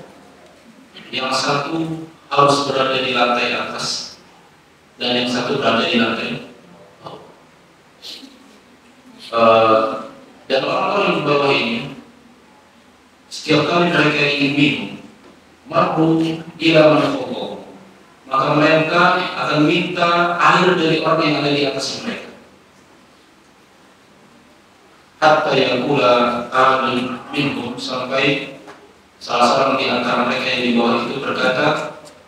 Yang satu harus berada di lantai atas dan yang satu berada di lantai bawah. Dan orang-orang di bawah ini setiap kali mereka ingin minum, marhu ila man fawqahum, maka mereka akan minta air dari orang yang ada di atas mereka. Hatta yaqula amin minhum, sampai salah seorang di antara mereka yang di bawah itu berkata,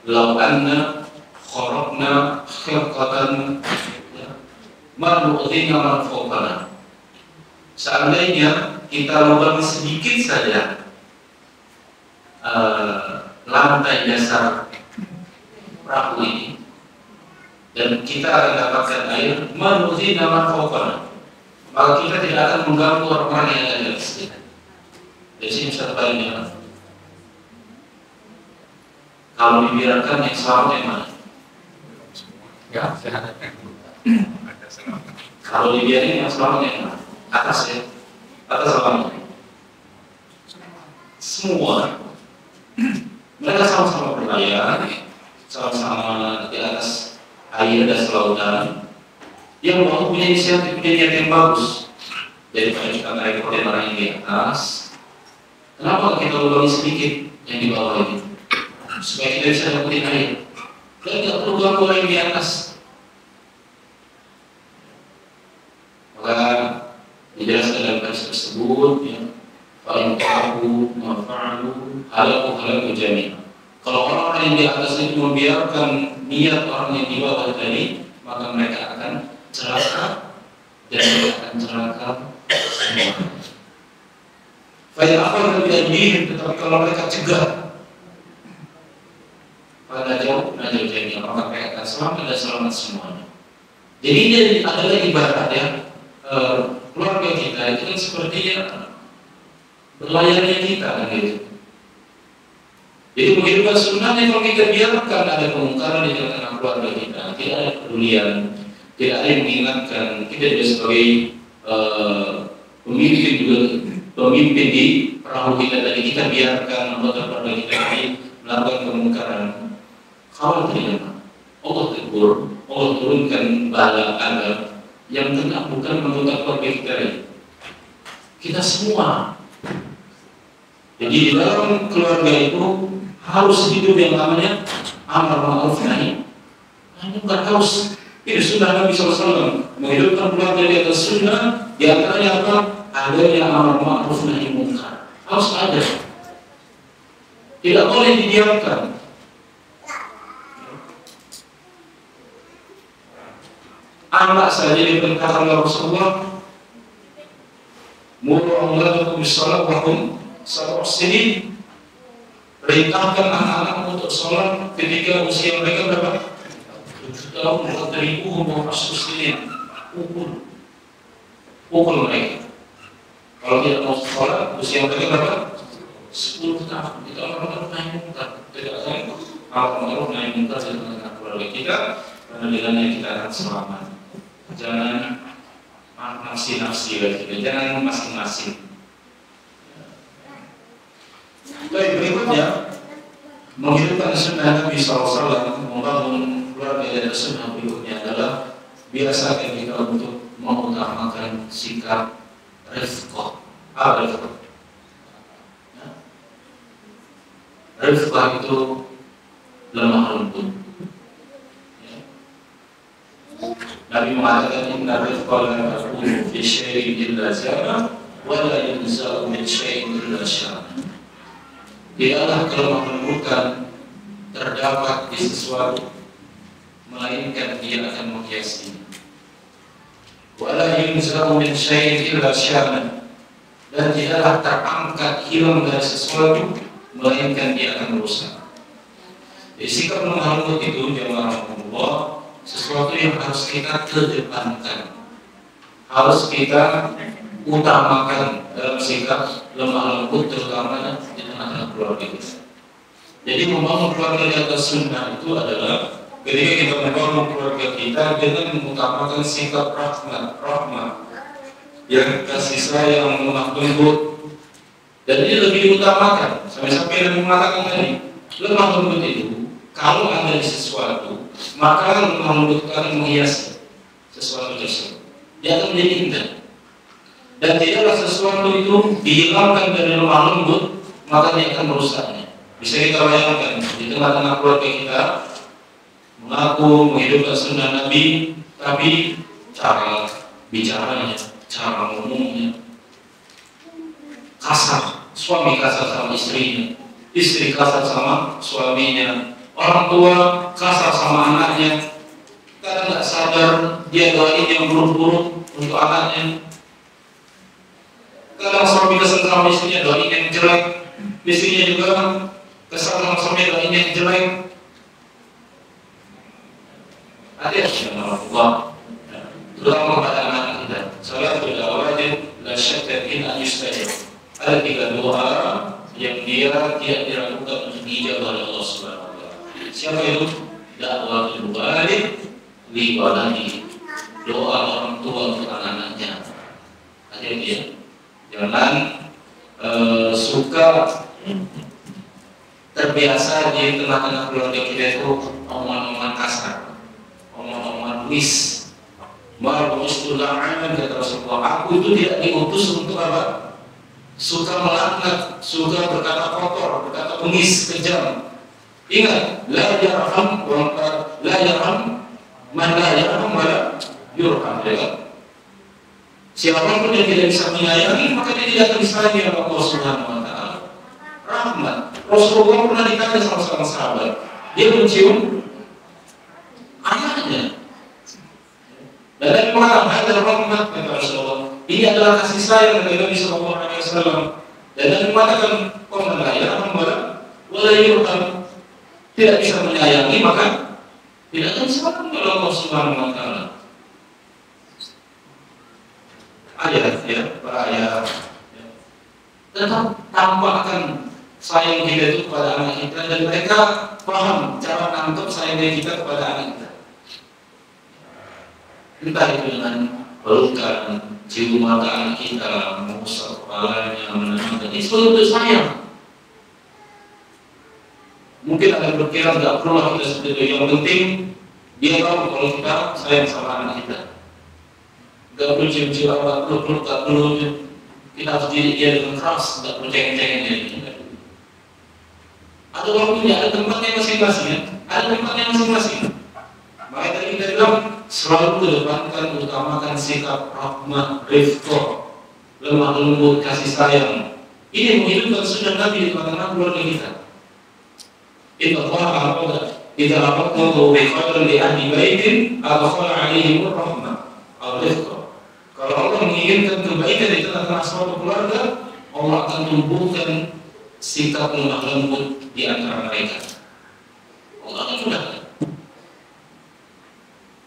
"Lau anna kharaqna khirqatan ma nu'dhina man fawqana." Seandainya kita lubang sedikit saja lantai dasar perahu ini dan kita akan dapatkan air, manusia man fawqana, maka kita tidak akan mengganggu orang-orang yang ada di atas kita. Dari sini bisa terbaliknya. Kalau dibiarkan yang selamat yang mana? Ya, kalau dibiarkan yang selamat yang mana? Atas ya, atas selamat. Semua mereka sama-sama berlayar, sama-sama di atas air dan lautan. Yang mau punya inisiatif, punya niat yang bagus. Daripada kita merekotin orang yang di atas, kenapa kita lubangi sedikit yang di bawah ini? Supaya kita bisa dapetin air. Dan tidak perlu ganggu orang yang di atas. Maka dijelaskan dalam hadis tersebut, ya, paling tahu, mafa'alu, halaku jami'ah. Kalau orang-orang yang di atas itu membiarkan niat orang yang di bawah tadi, maka mereka akan celaka dan mereka akan celaka semua. Baik apa yang tidak diin, tetapi kalau mereka cegah, pada jauh jami'ah, maka mereka akan selamat dan selamat semuanya. Jadi ini adalah ibarat ya, keluarga kita itu kan sepertinya berlayarnya kita kan gitu. Jadi menghidupkan sunnahnya kalau kita biarkan ada kemungkaran di tengah keluarga kita, tidak ada kepedulian, tidak ada yang mengingatkan, kita juga sebagai pemimpin di perahu kita tadi, kita biarkan anggota keluarga kita ini melakukan kemungkaran. Kawal terima, Allah tegur, Allah turunkan bala azab yang kena bukan anggota keluarga kita ini, kita semua. Jadi di dalam keluarga itu harus hidup yang namanya amar ma'ruf nahi munkar. Harus ini sunnah Nabi SAW, menghidupkan keluarga di atas sunnah. Di antaranya apa? Adanya amar ma'ruf nahi munkar, harus ada, tidak boleh didiamkan. Anak saja diperintahkan oleh Rasulullah, muru auladakum bis-shalah wa hum sab'u sinin. Perintahkan anak-anak untuk sholat ketika usia mereka berapa? 7 tahun. Wadribuhum wa fas'usinin. Pukul mereka. Kalau tidak mau sholat, usia mereka berapa? 10 tahun. Itu amar-ma'ruf nahi munkar. Tegakkan amar-ma'ruf nahi munkar di tengah keluarga kita, karena dengannya kita akan selamat. Jangan nafsi-nafsi lagi, jangan masing-masing. Baik, berikutnya menghidupkan sunnah Nabi SAW, membangun keluarga dari sunnah berikutnya adalah biasakan kita untuk mengutamakan sikap rifqah. Apa rifqah? Rifqah itu lemah lembut. Nabi mengatakan inna rifqa la yakunu fi syai'in illa zana wa la yunza'u min syai'in illa syana. Tidaklah kelemah lembutan terdapat di sesuatu, melainkan dia akan menghiasinya. Wa la yunza'u min syai'in illa syana, dan tidaklah terangkat hilang dari sesuatu, melainkan dia akan merusak. Jadi sikap lemah lembut itu jamaah rahmatullah, sesuatu yang harus kita kedepankan, harus kita utamakan dalam sikap lemah lembut, terutama di tengah-tengah keluarga kita. Jadi membangun keluarga di atas sunnah itu adalah ketika kita membangun keluarga kita dengan mengutamakan sikap rahmat, yang kasih sayang, lemah lembut, dan ini lebih diutamakan. Sampai-sampai yang mengatakan tadi, lemah lembut itu kalau ada di sesuatu, maka lemah lembut akan menghiasi sesuatu tersebut. Dia akan menjadi indah. Dan tidaklah sesuatu itu dihilangkan dari lemah lembut, maka dia akan merusaknya. Bisa kita bayangkan di tengah-tengah keluarga kita mengaku menghidupkan sunnah Nabi, tapi cara bicaranya, cara ngomongnya kasar. Suami kasar sama istrinya, istri kasar sama suaminya, orang tua kasar sama anaknya. Kadang nggak sadar dia doain yang buruk-buruk untuk anaknya. Kadang suami kesal sama istrinya, doain yang jelek. Istrinya juga kesal sama suami, doain yang jelek. Hati-hati dengan Allah, terutama pada anak kita. Salat sudah wajib, la syakka in ayustajab. Ada 3 doa yang dia tidak diragukan untuk dijawab oleh Allah Subhanahu wa taala. Siapa itu? Da'watul walid li waladihi. Doa orang tua untuk anak-anaknya. Hati-hati ya. Jangan suka terbiasa di tengah-tengah keluarga kita itu omongan-omongan kasar, omongan-omongan wis. Ma'ruful la'an, kata Rasulullah, aku itu tidak diutus untuk apa? Suka melaknat, suka berkata kotor, berkata bengis, kejam. Ingat, la yarham man la yarham wa la yurham. Siapapun yang tidak bisa menyayangi, maka dia tidak akan disayangi oleh Allah Subhanahu wa taala. Rahmat. Rasulullah pernah ditanya sama seorang sahabat, dia mencium anaknya. Dan Nabi mengatakan, ada rahmat, kata Rasulullah. Ini adalah kasih sayang dari Nabi sallallahu alaihi wasallam. Dan Nabi mengatakan, "Qul la yarham wa la yurham." Tidak bisa menyayangi, maka tidak akan disayang oleh Allah Subhanahu wa taala. Ayat ya, ayat. Tetap tampakkan sayang kita itu kepada anak kita, dan mereka paham cara nangkep sayangnya kita kepada anak kita. Entah itu dengan pelukan, cium mata anak kita, mengusap kepalanya, menenangkan, itu untuk sayang. Mungkin akan berkira nggak perlu kita seperti itu. Yang penting dia tahu kalau kita sayang sama anak kita. Nggak perlu cium-cium, nggak perlu peluk, nggak perlu kita harus didik dia dengan keras, nggak perlu cengeng-cengeng dia. Ada waktunya, ada tempatnya masing-masing ya. Ada tempatnya masing-masing. Makanya tadi kita bilang selalu kedepankan, utamakan sikap rahmah, rifqah, lemah lembut, kasih sayang. Ini menghidupkan sunnah Nabi di tengah-tengah keluarga kita. Inna Allah apa? Idza raqaqtu bi khairin li ahli baitin adkhala alaihim rahmah al-rifqah. Kalau Allah menginginkan kebaikan di tengah-tengah suatu keluarga, Allah akan tumbuhkan sikap lemah lembut di antara mereka. Allah akan mudahkan.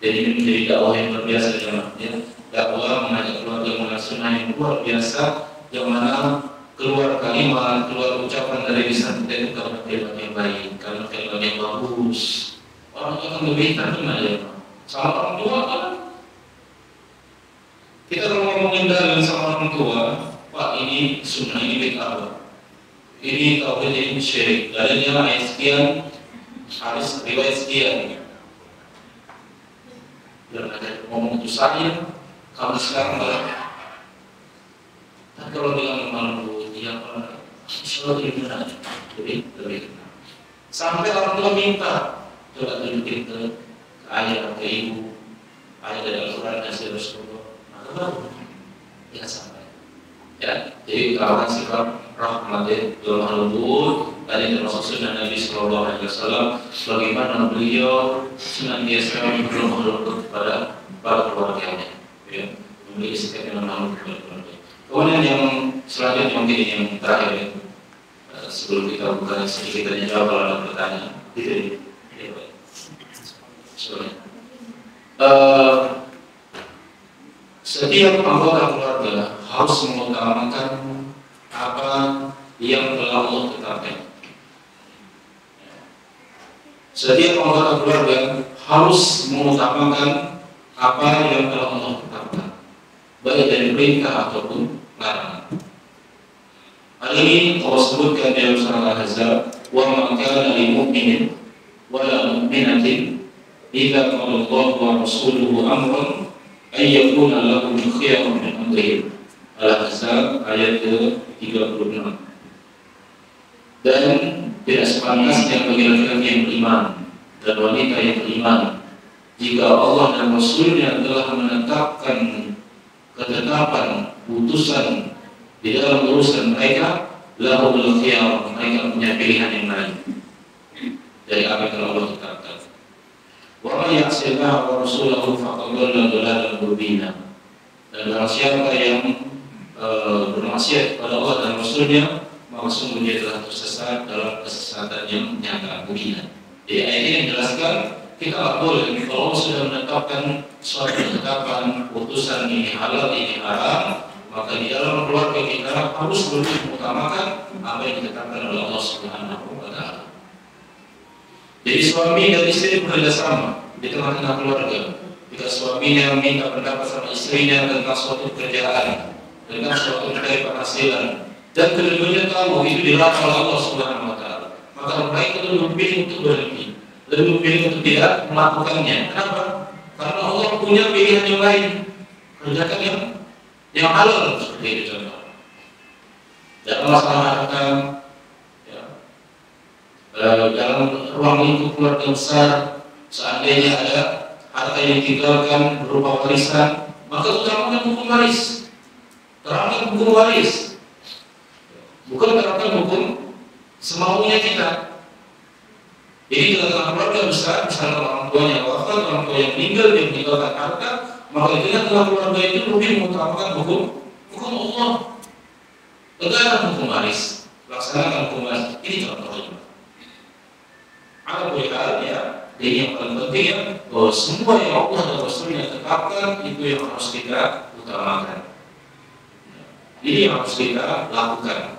Jadi ini menjadi dakwah yang luar biasa jemaahnya. Dakwah mengajak keluarga mengenal sunnah yang luar biasa, yang mana keluar kalimat, keluar ucapan dari lisan kita itu karena kalimat yang baik, karena kalimat yang bagus. Orang akan lebih terkena ya. Sama orang tua kan? Kita kalau ngomongin dalil sama orang tua, Pak ini sunnah, ini bid'ah, ini tauhid, ini syirik, dalilnya ayat sekian, hadis riwayat sekian. Dan ada ngomong itu saya, kamu sekarang malah. Dan kalau bilang malu, dia apa? Insyaallah ini benar, lebih benar. Sampai orang tua minta, coba tunjukin ke ayah, ke ibu, ayat dari Al-Quran dan Rasulullah. Maka baru dia sampai. Ya, jadi utamakan sikap rahmat, lemah lembut. Tadi termasuk sunnah Nabi Sallallahu Alaihi Wasallam, bagaimana beliau senantiasa berlemah lembut kepada para keluarganya, ya, memiliki sikap yang lemah lembut kepada keluarga. Kemudian yang selanjutnya mungkin yang terakhir, ya, sebelum kita buka sedikit tanya jawab kalau ada pertanyaan, gitu ya. Setiap anggota keluarga harus mengutamakan apa yang telah Allah tetapkan. Setiap anggota keluarga harus mengutamakan apa yang telah Allah tetapkan, baik dari perintah ataupun larangan. Hal ini Allah sebutkan dalam surah Al-Ahzab, wa ma kana lil mu'minin wa la mu'minatin idza qala Allahu wa rasuluhu amran ay yakuna lahum khiyarun min amrihim. Al-Ahzab ayat ke-36. Dan tidak sepantasnya bagi laki-laki yang beriman dan wanita yang beriman jika Allah dan Rasulnya telah menetapkan ketetapan putusan di dalam urusan mereka, lahumul khiyar, mereka punya pilihan yang lain dari apa yang Allah tetapkan. Wa may ya'sillaha wa rasulahu faqad dhalla dhalalan mubina. Dan barang siapa yang bermaksiat kepada Allah dan Rasulnya, maka sungguh dia telah tersesat dalam kesesatan yang nyata, mubina. Jadi ayat ini menjelaskan kita tak boleh kalau Allah sudah menetapkan suatu ketetapan putusan ini halal ini haram, maka di dalam keluarga kita harus lebih mengutamakan apa yang ditetapkan oleh Allah Subhanahu wa Ta'ala. Jadi suami dan istri bekerja sama di tengah-tengah keluarga. Jika suaminya minta pendapat sama istrinya tentang suatu pekerjaan, tentang suatu mencari penghasilan, dan kedua-duanya tahu itu dilarang oleh Allah Subhanahu wa Ta'ala, maka mereka itu lebih memilih untuk berhenti, lebih memilih untuk tidak melakukannya. Kenapa? Karena Allah punya pilihan yang lain. Kerjakan yang halal, seperti itu contoh. Dalam masalah harta, ya, dalam ruang lingkup keluarga besar, seandainya ada harta yang ditinggalkan berupa warisan, maka utamakan hukum waris. Terangkan hukum waris, bukan terangkan hukum semaunya kita. Jadi dalam keluarga besar, misalnya orang tuanya wafat, orang tua yang meninggal, dia meninggalkan harta, maka kita dalam keluarga itu lebih mengutamakan hukum Allah. Tegakkan hukum waris, laksanakan hukum waris. Ini contohnya. Ada hal ya, ini yang paling penting ya, bahwa semua yang Allah dan Rasulnya tetapkan itu yang harus kita utamakan. Ini yang harus kita lakukan.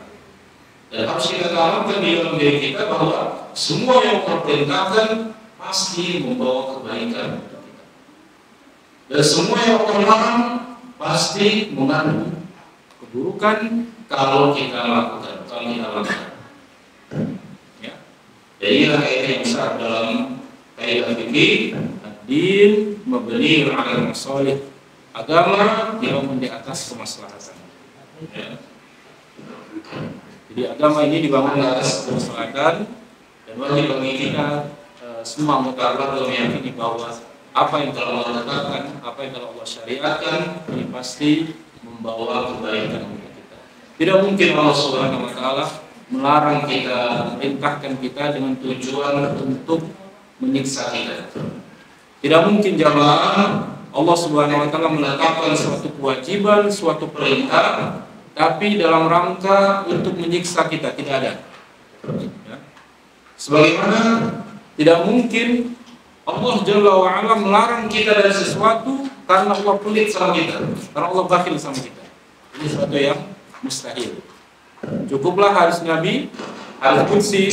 Dan harus kita tanamkan di dalam diri kita bahwa semua yang Allah perintahkan pasti membawa kebaikan untuk kita. Dan semua yang Allah larang pasti mengandung keburukan kalau kita lakukan. Ya. Jadi inilah kaidah yang besar dalam kaidah fikih, ad-din mabni 'ala al-masalih. Agama dibangun di atas kemaslahatan. Ya. Jadi agama ini dibangun atas kemaslahatan, wajib bagi kita semua mukallaf meyakini bahwa apa yang telah Allah tetapkan, apa yang telah Allah syariatkan ini pasti membawa kebaikan untuk kita. Tidak mungkin Allah Subhanahu wa taala melarang kita, merintahkan kita dengan tujuan untuk menyiksa kita. Tidak mungkin jamaah Allah Subhanahu wa taala meletakkan suatu kewajiban, suatu perintah tapi dalam rangka untuk menyiksa kita, tidak ada. Ya. Sebagaimana tidak mungkin Allah Jalla wa Ala melarang kita dari sesuatu karena Allah pelit sama kita, karena Allah bakhil sama kita. Ini sesuatu yang mustahil. Cukuplah hadis Nabi, hadis qudsi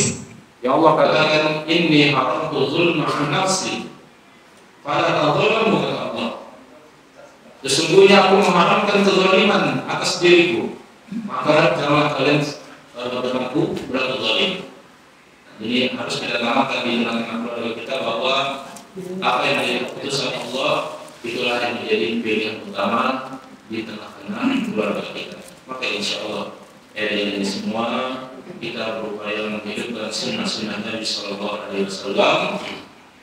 yang Allah katakan, inni haramtu zulma an nafsi fala tadzalamu ya Allah. Sesungguhnya aku mengharamkan kezaliman atas diriku, maka janganlah kalian berlaku zalim. Jadi harus kita tanamkan di tengah-tengah keluarga kita bahwa apa yang menjadi keputusan Allah itulah yang menjadi pilihan utama di tengah-tengah keluarga kita. Maka insya Allah ini semua kita berupaya menghidupkan sunnah-sunnah Nabi Sallallahu Alaihi Wasallam.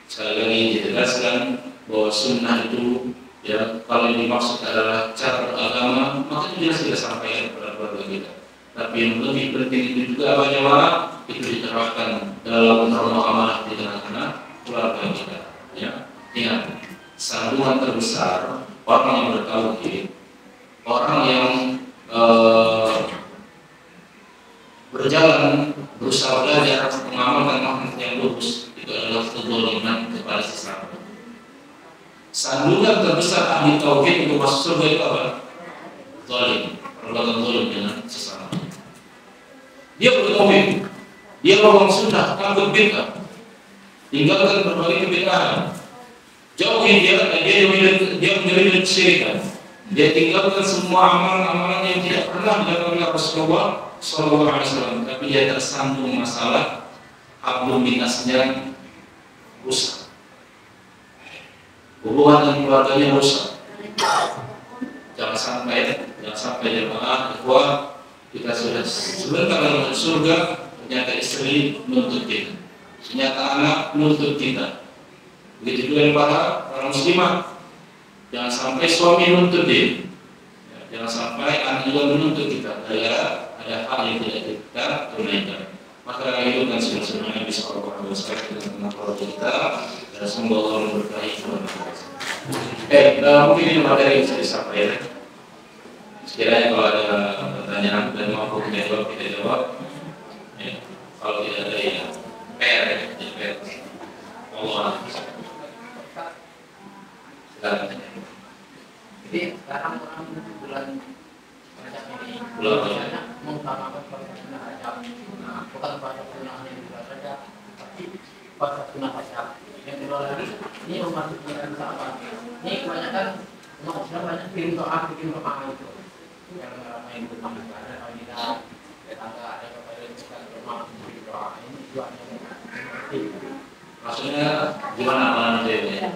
Sekali lagi dijelaskan bahwa sunnah itu ya kalau yang dimaksud adalah cara beragama, maka itu jelas kita sampaikan kepada keluarga kita. Tapi yang lebih penting itu juga bagaimana itu diterapkan dalam norma amanah di tengah-tengah keluarga kita. Ya, ingat sambungan terbesar orang yang bertauhid, orang yang berjalan berusaha belajar mengamalkan manhaj yang lurus itu adalah kezaliman kepada sesama. Sandungan terbesar ahli tauhid untuk masuk surga itu apa? Zalim, perbuatan zalim dengan sesama. Dia bertauhid, dia ngomong sunnah, takut bid'ah, tinggalkan berbagai kebid'ahan, jauhi dia menjadi kesyirikan. Dia tinggalkan semua amalan-amalan yang tidak pernah dilakukan oleh Rasulullah Sallallahu Alaihi Wasallam, tapi dia tersambung masalah hablum minasnya rusak, hubungan dengan keluarganya rusak. Jangan sampai jemaah ikhwah kita sudah sebentar lagi masuk surga, ternyata istri menuntut kita, ternyata anak menuntut kita. Begitu juga para muslimah. Jangan sampai suami menuntut dia, jangan sampai anak juga menuntut kita gara-gara ada hal yang tidak kita tunaikan. Maka itu kan sunnah Nabi Sallallahu Alaihi Wasallam dengan keluarga kita, dan semoga Allah memberkahi kita. Mungkin ini materi yang bisa disampaikan. Sekiranya kalau ada pertanyaan dan mampu kita jawab. Ya, kalau tidak ada ya PR. Allah. Silakan. Jadi sekarang orang bulan Rajab ini banyak mengutamakan puasa sunnah Rajab, bukan puasa sunnah yang di bulan Rajab, tapi puasa sunnah Rajab. Yang kedua lagi, ini memasuki bulan Sa'ban. Ini kebanyakan umat Islam banyak bikin doa itu. Yang ramai itu ada kalau tetangga ada kepada kita rumah bikin doa ini doanya. Maksudnya gimana amalan itu ya?